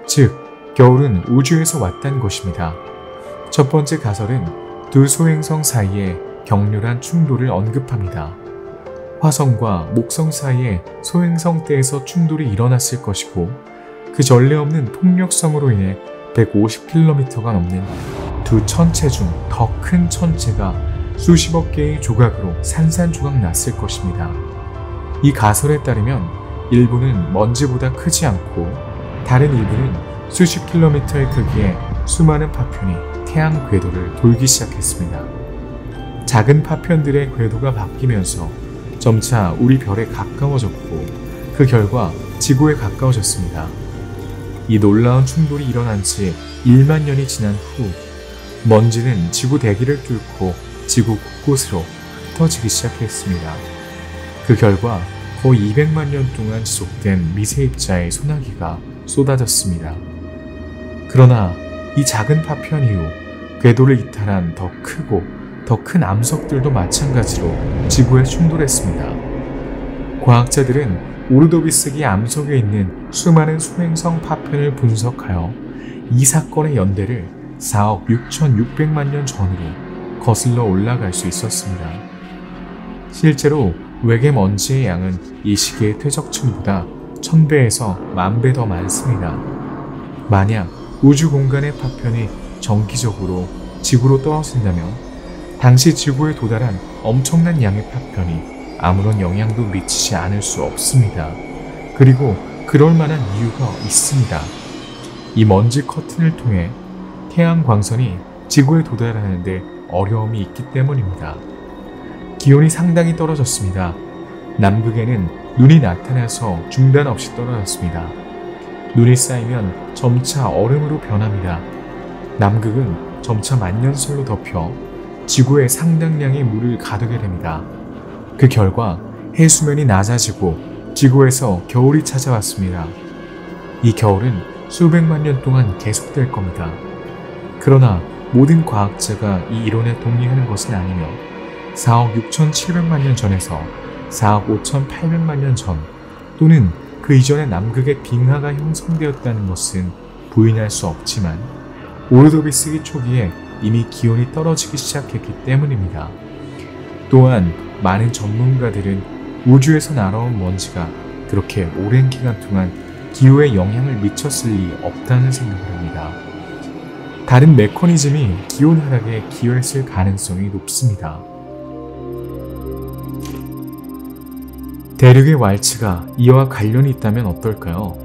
즉, 겨울은 우주에서 왔다는 것입니다. 첫 번째 가설은 두 소행성 사이에 격렬한 충돌을 언급합니다. 화성과 목성 사이에 소행성대에서 충돌이 일어났을 것이고 그 전례 없는 폭력성으로 인해 150km가 넘는 두 천체 중 더 큰 천체가 수십억 개의 조각으로 산산조각 났을 것입니다. 이 가설에 따르면 일부는 먼지보다 크지 않고 다른 일부는 수십 킬로미터의 크기의 수많은 파편이 태양 궤도를 돌기 시작했습니다. 작은 파편들의 궤도가 바뀌면서 점차 우리 별에 가까워졌고 그 결과 지구에 가까워졌습니다. 이 놀라운 충돌이 일어난 지 1만 년이 지난 후 먼지는 지구 대기를 뚫고 지구 곳곳으로 흩어지기 시작했습니다. 그 결과 거의 200만 년 동안 지속된 미세입자의 소나기가 쏟아졌습니다. 그러나 이 작은 파편 이후 궤도를 이탈한 더 크고 더 큰 암석들도 마찬가지로 지구에 충돌했습니다. 과학자들은 오르도비스기 암석에 있는 수많은 소행성 파편을 분석하여 이 사건의 연대를 4억 6,600만 년 전으로 거슬러 올라갈 수 있었습니다. 실제로 외계 먼지의 양은 이 시기의 퇴적층보다 1000배에서 10,000배 더 많습니다. 만약 우주 공간의 파편이 정기적으로 지구로 떨어진다면 당시 지구에 도달한 엄청난 양의 파편이 아무런 영향도 미치지 않을 수 없습니다. 그리고 그럴 만한 이유가 있습니다. 이 먼지 커튼을 통해 태양 광선이 지구에 도달하는데 어려움이 있기 때문입니다. 기온이 상당히 떨어졌습니다. 남극에는 눈이 나타나서 중단 없이 떨어졌습니다. 눈이 쌓이면 점차 얼음으로 변합니다. 남극은 점차 만년설로 덮여 지구에 상당량의 물을 가두게 됩니다. 그 결과 해수면이 낮아지고 지구에서 겨울이 찾아왔습니다. 이 겨울은 수백만 년 동안 계속될 겁니다. 그러나 모든 과학자가 이 이론에 동의하는 것은 아니며 4억 6,700만 년 전에서 4억 5,800만 년 전 또는 그 이전에 남극의 빙하가 형성되었다는 것은 부인할 수 없지만 오르도비스기 초기에 이미 기온이 떨어지기 시작했기 때문입니다. 또한 많은 전문가들은 우주에서 날아온 먼지가 그렇게 오랜 기간 동안 기후에 영향을 미쳤을 리 없다는 생각을 합니다. 다른 메커니즘이 기온 하락에 기여했을 가능성이 높습니다. 대륙의 왈츠가 이와 관련이 있다면 어떨까요?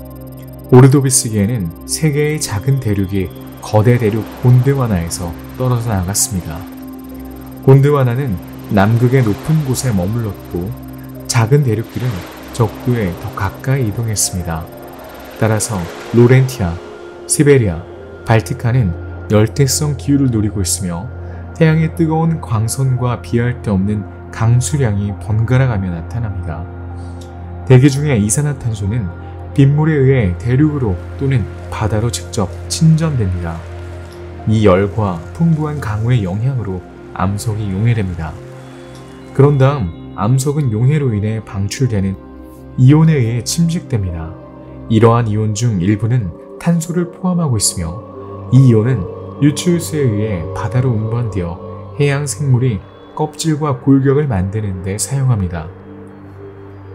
오르도비스기에는 세 개의 작은 대륙이 거대 대륙 곤드와나에서 떨어져 나갔습니다. 곤드와나는 남극의 높은 곳에 머물렀고 작은 대륙들은 적도에 더 가까이 이동했습니다. 따라서 로렌티아, 시베리아, 발티카는 열대성 기후를 누리고 있으며 태양의 뜨거운 광선과 비할 데 없는 강수량이 번갈아가며 나타납니다. 대기 중에 이산화탄소는 빗물에 의해 대륙으로 또는 바다로 직접 친전됩니다. 이 열과 풍부한 강우의 영향으로 암석이 용해됩니다. 그런 다음 암석은 용해로 인해 방출되는 이온에 의해 침식됩니다. 이러한 이온 중 일부는 탄소를 포함하고 있으며 이 이온은 유치우스에 의해 바다로 운반되어 해양 생물이 껍질과 골격을 만드는 데 사용합니다.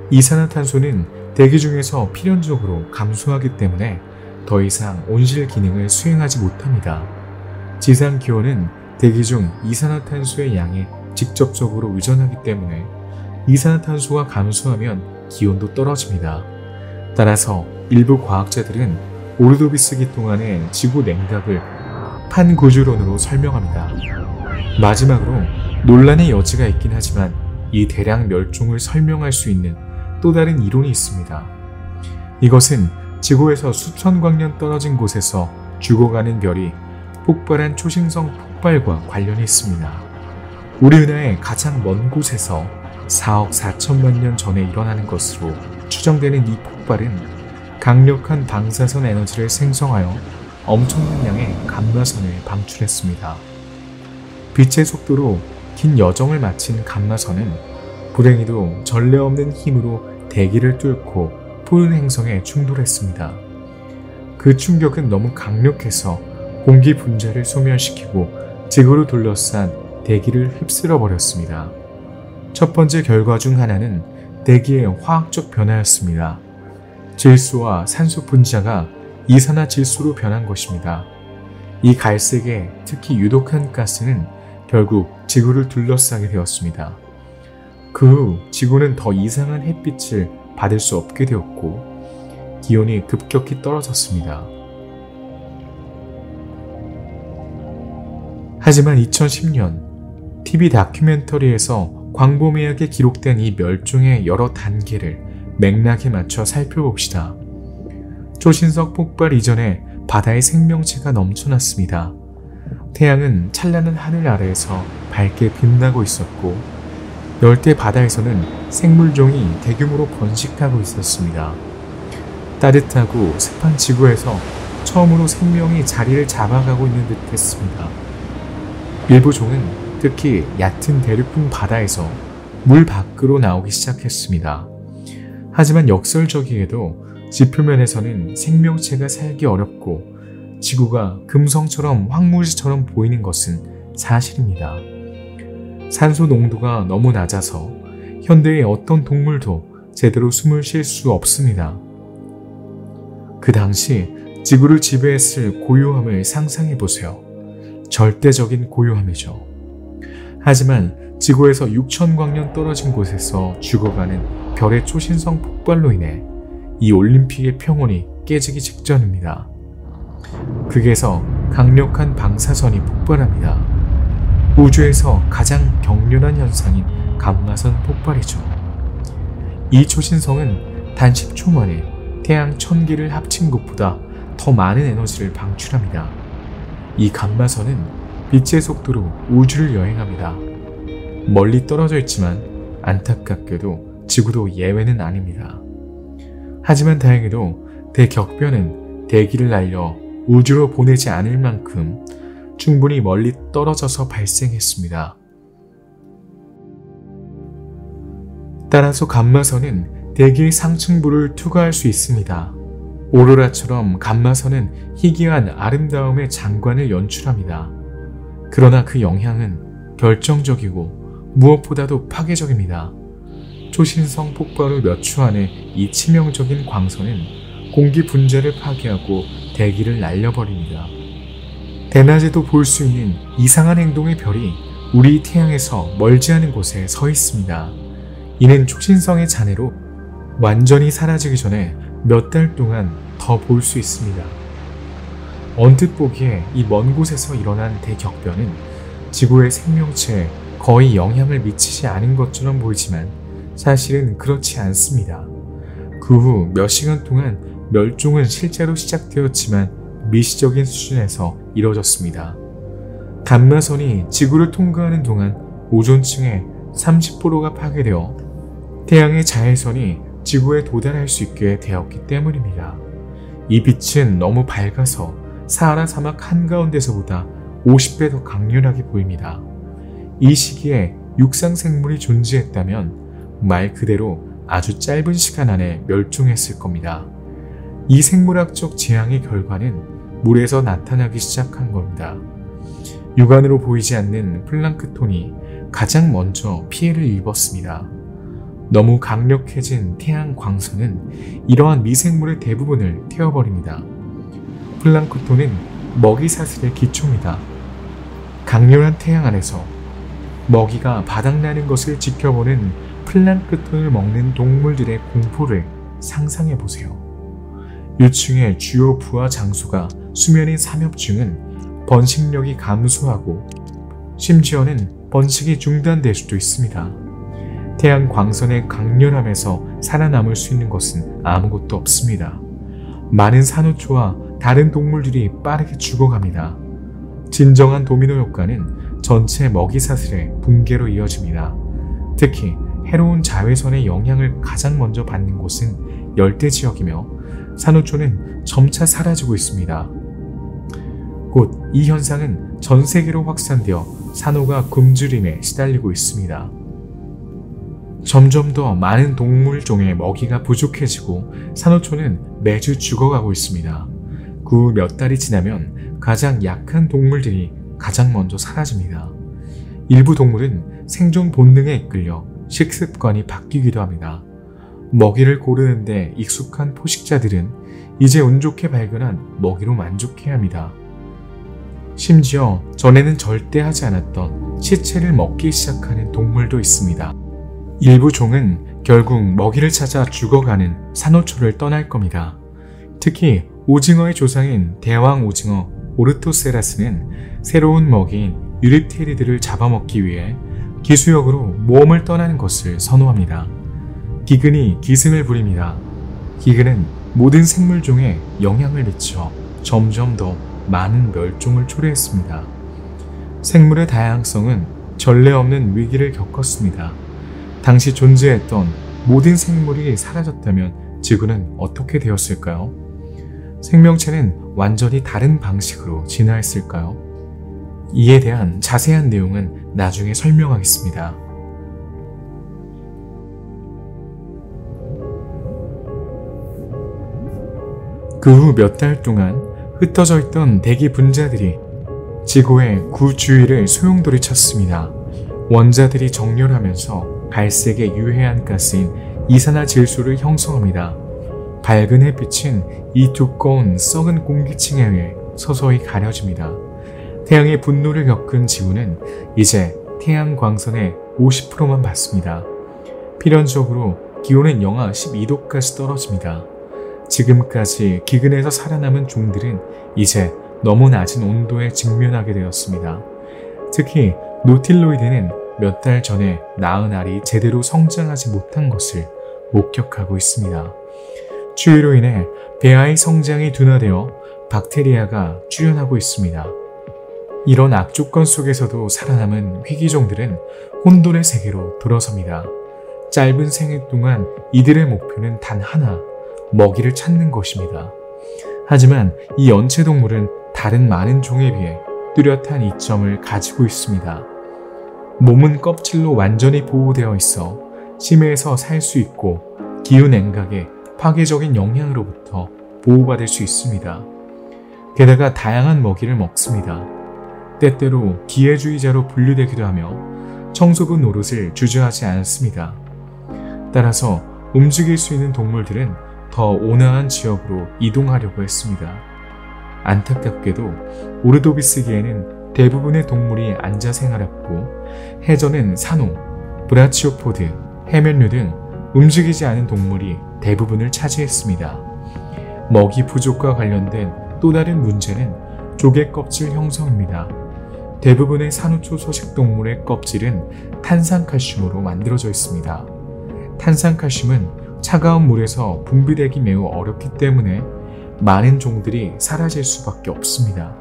이산화탄소는 대기 중에서 필연적으로 감소하기 때문에 더 이상 온실 기능을 수행하지 못합니다. 지상 기온은 대기 중 이산화탄소의 양에 직접적으로 의존하기 때문에 이산화탄소가 감소하면 기온도 떨어집니다. 따라서 일부 과학자들은 오르도비스기 동안의 지구 냉각을 판구주론으로 설명합니다. 마지막으로 논란의 여지가 있긴 하지만 이 대량 멸종을 설명할 수 있는 또 다른 이론이 있습니다. 이것은 지구에서 수천 광년 떨어진 곳에서 죽어가는 별이 폭발한 초신성 폭발과 관련이 있습니다. 우리 은하의 가장 먼 곳에서 4억 4천만 년 전에 일어나는 것으로 추정되는 이 폭발은 강력한 방사선 에너지를 생성하여 엄청난 양의 감마선을 방출했습니다. 빛의 속도로 긴 여정을 마친 감마선은 불행히도 전례 없는 힘으로 대기를 뚫고 푸른 행성에 충돌했습니다. 그 충격은 너무 강력해서 공기 분자를 소멸시키고 지구를 둘러싼 대기를 휩쓸어 버렸습니다. 첫 번째 결과 중 하나는 대기의 화학적 변화였습니다. 질소와 산소 분자가 이산화질소로 변한 것입니다. 이 갈색의 특히 유독한 가스는 결국 지구를 둘러싸게 되었습니다. 그 후 지구는 더 이상한 햇빛을 받을 수 없게 되었고 기온이 급격히 떨어졌습니다. 하지만 2010년 TV 다큐멘터리에서 광범위하게 기록된 이 멸종의 여러 단계를 맥락에 맞춰 살펴봅시다. 초신성 폭발 이전에 바다의 생명체가 넘쳐났습니다. 태양은 찬란한 하늘 아래에서 밝게 빛나고 있었고 열대 바다에서는 생물종이 대규모로 번식하고 있었습니다. 따뜻하고 습한 지구에서 처음으로 생명이 자리를 잡아가고 있는 듯 했습니다. 일부 종은 특히 얕은 대륙분 바다에서 물 밖으로 나오기 시작했습니다. 하지만 역설적이게도 지표면에서는 생명체가 살기 어렵고 지구가 금성처럼 황무지처럼 보이는 것은 사실입니다. 산소 농도가 너무 낮아서 현대의 어떤 동물도 제대로 숨을 쉴 수 없습니다. 그 당시 지구를 지배했을 고요함을 상상해 보세요. 절대적인 고요함이죠. 하지만 지구에서 6,000광년 떨어진 곳에서 죽어가는 별의 초신성 폭발로 인해 이 올림픽의 평온이 깨지기 직전입니다. 극에서 강력한 방사선이 폭발합니다. 우주에서 가장 격렬한 현상인 감마선 폭발이죠. 이 초신성은 단 10초 만에 태양 1000개를 합친 것보다 더 많은 에너지를 방출합니다. 이 감마선은 빛의 속도로 우주를 여행합니다. 멀리 떨어져 있지만 안타깝게도 지구도 예외는 아닙니다. 하지만 다행히도 대격변은 대기를 날려 우주로 보내지 않을 만큼 충분히 멀리 떨어져서 발생했습니다. 따라서 감마선은 대기의 상층부를 투과할 수 있습니다. 오로라처럼 감마선은 희귀한 아름다움의 장관을 연출합니다. 그러나 그 영향은 결정적이고 무엇보다도 파괴적입니다. 초신성 폭발 후 몇 초 안에 이 치명적인 광선은 공기 분자를 파괴하고 대기를 날려버립니다. 대낮에도 볼 수 있는 이상한 행동의 별이 우리 태양에서 멀지 않은 곳에 서 있습니다. 이는 초신성의 잔해로 완전히 사라지기 전에 몇 달 동안 더 볼 수 있습니다. 언뜻 보기에 이 먼 곳에서 일어난 대격변은 지구의 생명체에 거의 영향을 미치지 않은 것처럼 보이지만 사실은 그렇지 않습니다. 그 후 몇 시간 동안 멸종은 실제로 시작되었지만 미시적인 수준에서 이뤄졌습니다. 감마선이 지구를 통과하는 동안 오존층의 30%가 파괴되어 태양의 자외선이 지구에 도달할 수 있게 되었기 때문입니다. 이 빛은 너무 밝아서 사하라 사막 한가운데서보다 50배 더 강렬하게 보입니다. 이 시기에 육상 생물이 존재했다면 말 그대로 아주 짧은 시간 안에 멸종했을 겁니다. 이 생물학적 재앙의 결과는 물에서 나타나기 시작한 겁니다. 육안으로 보이지 않는 플랑크톤이 가장 먼저 피해를 입었습니다. 너무 강력해진 태양 광선은 이러한 미생물의 대부분을 태워버립니다. 플랑크톤은 먹이 사슬의 기초입니다. 강렬한 태양 안에서 먹이가 바닥나는 것을 지켜보는 플랑크톤을 먹는 동물들의 공포를 상상해보세요. 유충의 주요 부화 장소가 수면인 삼엽충은 번식력이 감소하고 심지어는 번식이 중단될 수도 있습니다. 태양 광선의 강렬함에서 살아남을 수 있는 것은 아무것도 없습니다. 많은 산호초와 다른 동물들이 빠르게 죽어갑니다. 진정한 도미노 효과는 전체 먹이 사슬의 붕괴로 이어집니다. 특히 해로운 자외선의 영향을 가장 먼저 받는 곳은 열대 지역이며 산호초는 점차 사라지고 있습니다. 곧 이 현상은 전 세계로 확산되어 산호가 굶주림에 시달리고 있습니다. 점점 더 많은 동물종의 먹이가 부족해지고 산호초는 매주 죽어가고 있습니다. 그 후 몇 달이 지나면 가장 약한 동물들이 가장 먼저 사라집니다. 일부 동물은 생존 본능에 이끌려 식습관이 바뀌기도 합니다. 먹이를 고르는데 익숙한 포식자들은 이제 운 좋게 발견한 먹이로 만족해야 합니다. 심지어 전에는 절대 하지 않았던 시체를 먹기 시작하는 동물도 있습니다. 일부 종은 결국 먹이를 찾아 죽어가는 산호초를 떠날 겁니다. 특히 오징어의 조상인 대왕 오징어 오르토세라스는 새로운 먹이인 유립테리드를 잡아먹기 위해 기수역으로 모험을 떠나는 것을 선호합니다. 기근이 기승을 부립니다. 기근은 모든 생물종에 영향을 미쳐 점점 더 많은 멸종을 초래했습니다. 생물의 다양성은 전례 없는 위기를 겪었습니다. 당시 존재했던 모든 생물이 사라졌다면 지구는 어떻게 되었을까요? 생명체는 완전히 다른 방식으로 진화했을까요? 이에 대한 자세한 내용은 나중에 설명하겠습니다. 그 후 몇 달 동안 흩어져 있던 대기 분자들이 지구의 구주위를 소용돌이 쳤습니다. 원자들이 정렬하면서 갈색의 유해한 가스인 이산화질소를 형성합니다. 밝은 햇빛은 이 두꺼운 썩은 공기층에 의해 서서히 가려집니다. 태양의 분노를 겪은 지구는 이제 태양 광선의 50%만 받습니다. 필연적으로 기온은 영하 12도까지 떨어집니다. 지금까지 기근에서 살아남은 종들은 이제 너무 낮은 온도에 직면하게 되었습니다. 특히 노틸로이드는 몇 달 전에 낳은 알이 제대로 성장하지 못한 것을 목격하고 있습니다. 추위로 인해 배아의 성장이 둔화되어 박테리아가 출현하고 있습니다. 이런 악조건 속에서도 살아남은 희귀종들은 혼돈의 세계로 들어섭니다. 짧은 생애 동안 이들의 목표는 단 하나, 먹이를 찾는 것입니다. 하지만 이 연체동물은 다른 많은 종에 비해 뚜렷한 이점을 가지고 있습니다. 몸은 껍질로 완전히 보호되어 있어 심해에서 살 수 있고 기후 냉각의 파괴적인 영향으로부터 보호받을 수 있습니다. 게다가 다양한 먹이를 먹습니다. 때때로 기회주의자로 분류되기도 하며 청소부 노릇을 주저하지 않습니다. 따라서 움직일 수 있는 동물들은 더 온화한 지역으로 이동하려고 했습니다. 안타깝게도 오르도비스기에는 대부분의 동물이 앉아 생활했고 해저는 산호, 브라치오포드, 해면류 등 움직이지 않은 동물이 대부분을 차지했습니다. 먹이 부족과 관련된 또 다른 문제는 조개 껍질 형성입니다. 대부분의 산호초 소식 동물의 껍질은 탄산칼슘으로 만들어져 있습니다. 탄산칼슘은 차가운 물에서 분비되기 매우 어렵기 때문에 많은 종들이 사라질 수밖에 없습니다.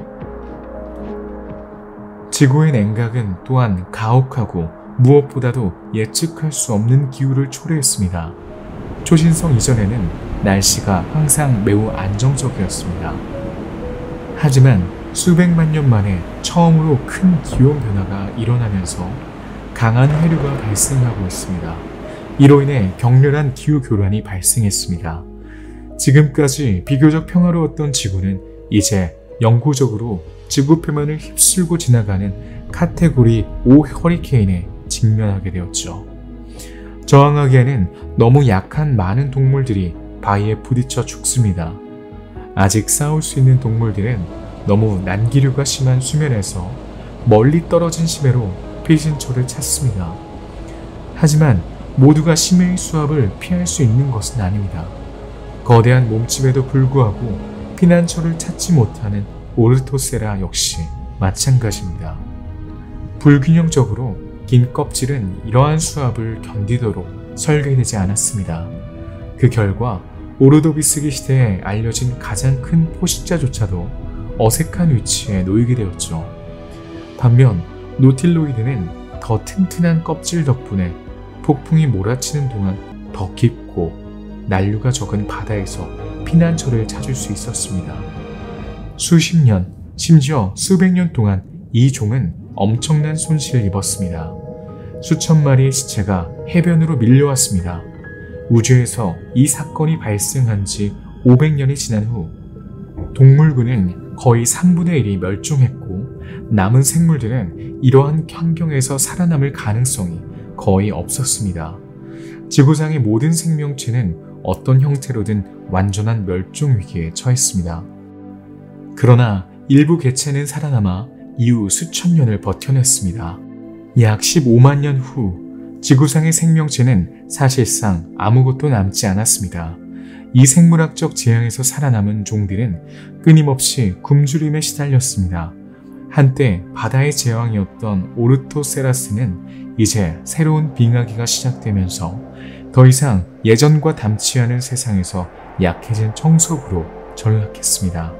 지구의 냉각은 또한 가혹하고 무엇보다도 예측할 수 없는 기후를 초래했습니다. 초신성 이전에는 날씨가 항상 매우 안정적이었습니다. 하지만 수백만 년 만에 처음으로 큰 기온 변화가 일어나면서 강한 해류가 발생하고 있습니다. 이로 인해 격렬한 기후 교란이 발생했습니다. 지금까지 비교적 평화로웠던 지구는 이제 영구적으로 지구 표면을 휩쓸고 지나가는 카테고리 5 허리케인에 직면하게 되었죠. 저항하기에는 너무 약한 많은 동물들이 바위에 부딪혀 죽습니다. 아직 싸울 수 있는 동물들은 너무 난기류가 심한 수면에서 멀리 떨어진 심해로 피신처를 찾습니다. 하지만 모두가 심해의 수압을 피할 수 있는 것은 아닙니다. 거대한 몸집에도 불구하고 피난처를 찾지 못하는 오르토세라 역시 마찬가지입니다. 불균형적으로 긴 껍질은 이러한 수압을 견디도록 설계되지 않았습니다. 그 결과 오르도비스기 시대에 알려진 가장 큰 포식자조차도 어색한 위치에 놓이게 되었죠. 반면 노틸로이드는 더 튼튼한 껍질 덕분에 폭풍이 몰아치는 동안 더 깊고 난류가 적은 바다에서 피난처를 찾을 수 있었습니다. 수십 년, 심지어 수백 년 동안 이 종은 엄청난 손실을 입었습니다. 수천 마리의 시체가 해변으로 밀려왔습니다. 우주에서 이 사건이 발생한 지 500년이 지난 후 동물군은 거의 3분의 1이 멸종했고 남은 생물들은 이러한 환경에서 살아남을 가능성이 거의 없었습니다. 지구상의 모든 생명체는 어떤 형태로든 완전한 멸종 위기에 처했습니다. 그러나 일부 개체는 살아남아 이후 수천 년을 버텨냈습니다. 약 15만 년 후 지구상의 생명체는 사실상 아무것도 남지 않았습니다. 이 생물학적 재앙에서 살아남은 종들은 끊임없이 굶주림에 시달렸습니다. 한때 바다의 제왕이었던 오르토세라스는 이제 새로운 빙하기가 시작되면서 더 이상 예전과 닮지 않은 세상에서 약해진 청소부로 전락했습니다.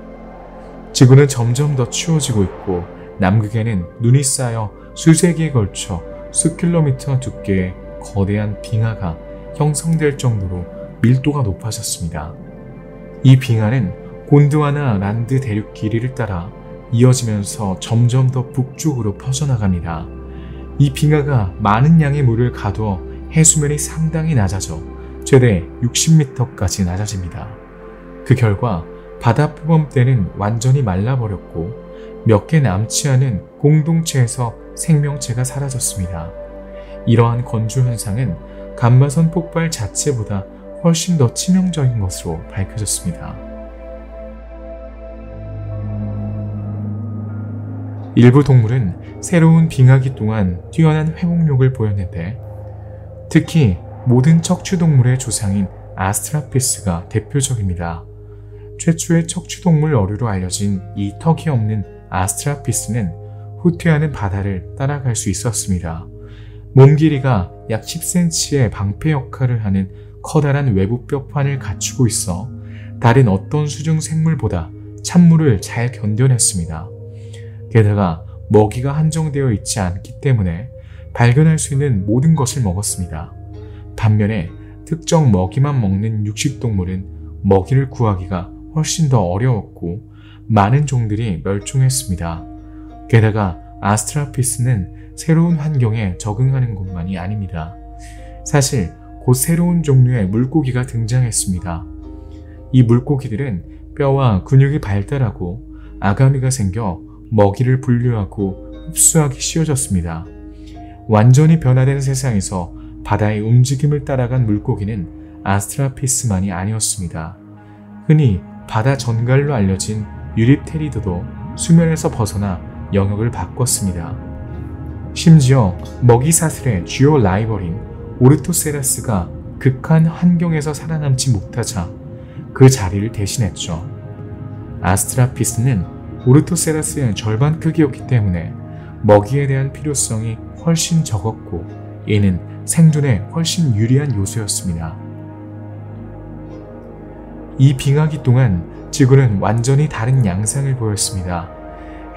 지구는 점점 더 추워지고 있고 남극에는 눈이 쌓여 수세기에 걸쳐 수킬로미터 두께의 거대한 빙하가 형성될 정도로 밀도가 높아졌습니다. 이 빙하는 곤드와나 란드 대륙 길이를 따라 이어지면서 점점 더 북쪽으로 퍼져나갑니다. 이 빙하가 많은 양의 물을 가두어 해수면이 상당히 낮아져 최대 60m까지 낮아집니다. 그 결과 바다 표범대는 완전히 말라버렸고 몇 개 남지 않은 공동체에서 생명체가 사라졌습니다. 이러한 건조 현상은 감마선 폭발 자체보다 훨씬 더 치명적인 것으로 밝혀졌습니다. 일부 동물은 새로운 빙하기 동안 뛰어난 회복력을 보였는데 특히 모든 척추동물의 조상인 아스트라피스가 대표적입니다. 최초의 척추동물 어류로 알려진 이 턱이 없는 아스트라피스는 후퇴하는 바다를 따라갈 수 있었습니다. 몸 길이가 약 10cm의 방패 역할을 하는 커다란 외부 뼈판을 갖추고 있어 다른 어떤 수중 생물보다 찬물을 잘 견뎌냈습니다. 게다가 먹이가 한정되어 있지 않기 때문에 발견할 수 있는 모든 것을 먹었습니다. 반면에 특정 먹이만 먹는 육식동물은 먹이를 구하기가 훨씬 더 어려웠고 많은 종들이 멸종했습니다. 게다가 아스트라피스는 새로운 환경에 적응하는 것만이 아닙니다. 사실 곧 새로운 종류의 물고기가 등장했습니다. 이 물고기들은 뼈와 근육이 발달하고 아가미가 생겨 먹이를 분류하고 흡수하기 쉬워졌습니다. 완전히 변화된 세상에서 바다의 움직임을 따라간 물고기는 아스트라피스만이 아니었습니다. 흔히 바다 전갈로 알려진 유립테리드도 수면에서 벗어나 영역을 바꿨습니다. 심지어 먹이 사슬의 주요 라이벌인 오르토세라스가 극한 환경에서 살아남지 못하자 그 자리를 대신했죠. 아스트라피스는 오르토세라스의 절반 크기였기 때문에 먹이에 대한 필요성이 훨씬 적었고 이는 생존에 훨씬 유리한 요소였습니다. 이 빙하기 동안 지구는 완전히 다른 양상을 보였습니다.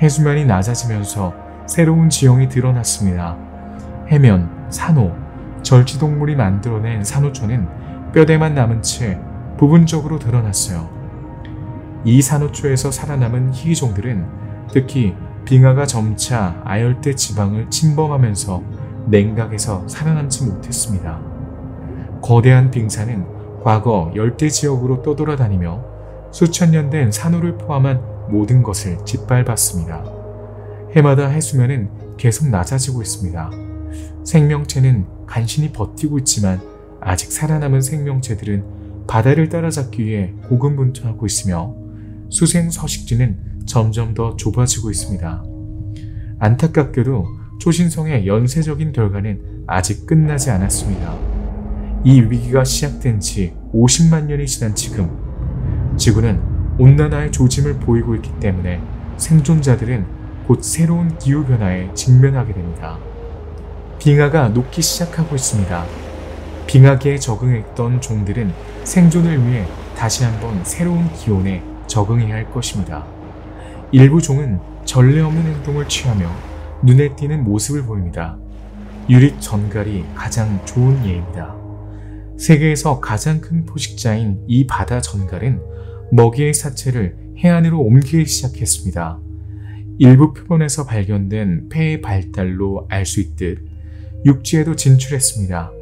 해수면이 낮아지면서 새로운 지형이 드러났습니다. 해면, 산호, 절지동물이 만들어낸 산호초는 뼈대만 남은 채 부분적으로 드러났어요. 이 산호초에서 살아남은 희귀종들은 특히 빙하가 점차 아열대 지방을 침범하면서 냉각에서 살아남지 못했습니다. 거대한 빙산은 과거 열대 지역으로 떠돌아다니며 수천 년 된 산호를 포함한 모든 것을 짓밟았습니다. 해마다 해수면은 계속 낮아지고 있습니다. 생명체는 간신히 버티고 있지만 아직 살아남은 생명체들은 바다를 따라잡기 위해 고군분투하고 있으며 수생 서식지는 점점 더 좁아지고 있습니다. 안타깝게도 초신성의 연쇄적인 결과는 아직 끝나지 않았습니다. 이 위기가 시작된 지 50만 년이 지난 지금 지구는 온난화의 조짐을 보이고 있기 때문에 생존자들은 곧 새로운 기후변화에 직면하게 됩니다. 빙하가 녹기 시작하고 있습니다. 빙하기에 적응했던 종들은 생존을 위해 다시 한번 새로운 기온에 적응해야 할 것입니다. 일부 종은 전례 없는 행동을 취하며 눈에 띄는 모습을 보입니다. 유립 전갈이 가장 좋은 예입니다. 세계에서 가장 큰 포식자인 이 바다 전갈은 먹이의 사체를 해안으로 옮기기 시작했습니다. 일부 표본에서 발견된 폐의 발달로 알 수 있듯 육지에도 진출했습니다.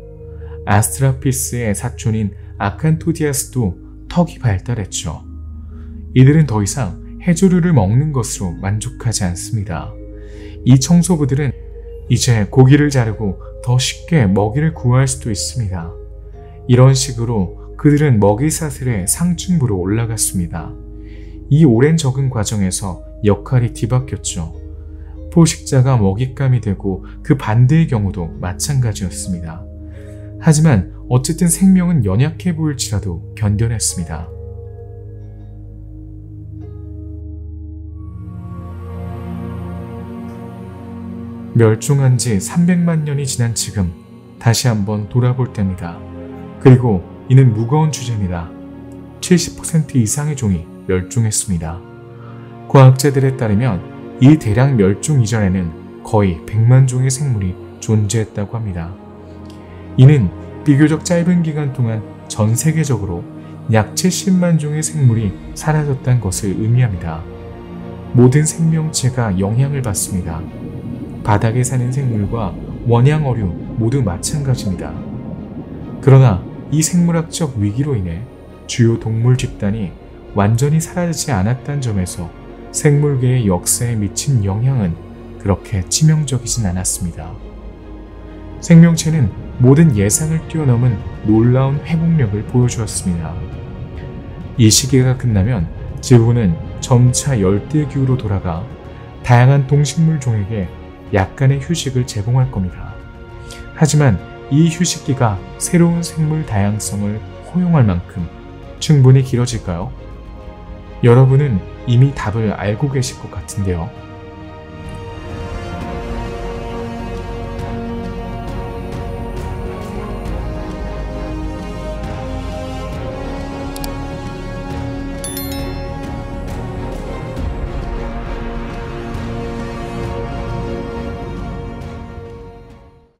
아스트라피스의 사촌인 아칸토디아스도 턱이 발달했죠. 이들은 더 이상 해조류를 먹는 것으로 만족하지 않습니다. 이 청소부들은 이제 고기를 자르고 더 쉽게 먹이를 구할 수도 있습니다. 이런 식으로 그들은 먹이 사슬의 상층부로 올라갔습니다. 이 오랜 적응 과정에서 역할이 뒤바뀌었죠. 포식자가 먹잇감이 되고 그 반대의 경우도 마찬가지였습니다. 하지만 어쨌든 생명은 연약해 보일지라도 견뎌냈습니다. 멸종한 지 300만 년이 지난 지금 다시 한번 돌아볼 때입니다. 그리고 이는 무거운 주제입니다. 70% 이상의 종이 멸종했습니다. 과학자들에 따르면 이 대량 멸종 이전에는 거의 100만 종의 생물이 존재했다고 합니다. 이는 비교적 짧은 기간 동안 전 세계적으로 약 70만 종의 생물이 사라졌다는 것을 의미합니다. 모든 생명체가 영향을 받습니다. 바닥에 사는 생물과 원양어류 모두 마찬가지입니다. 그러나 이 생물학적 위기로 인해 주요 동물 집단이 완전히 사라지지 않았다는 점에서 생물계의 역사에 미친 영향은 그렇게 치명적이진 않았습니다. 생명체는 모든 예상을 뛰어넘은 놀라운 회복력을 보여주었습니다. 이 시기가 끝나면 지구는 점차 열대기후로 돌아가 다양한 동식물 종에게 약간의 휴식을 제공할 겁니다. 하지만 이 휴식기가 새로운 생물 다양성을 허용할 만큼 충분히 길어질까요? 여러분은 이미 답을 알고 계실 것 같은데요.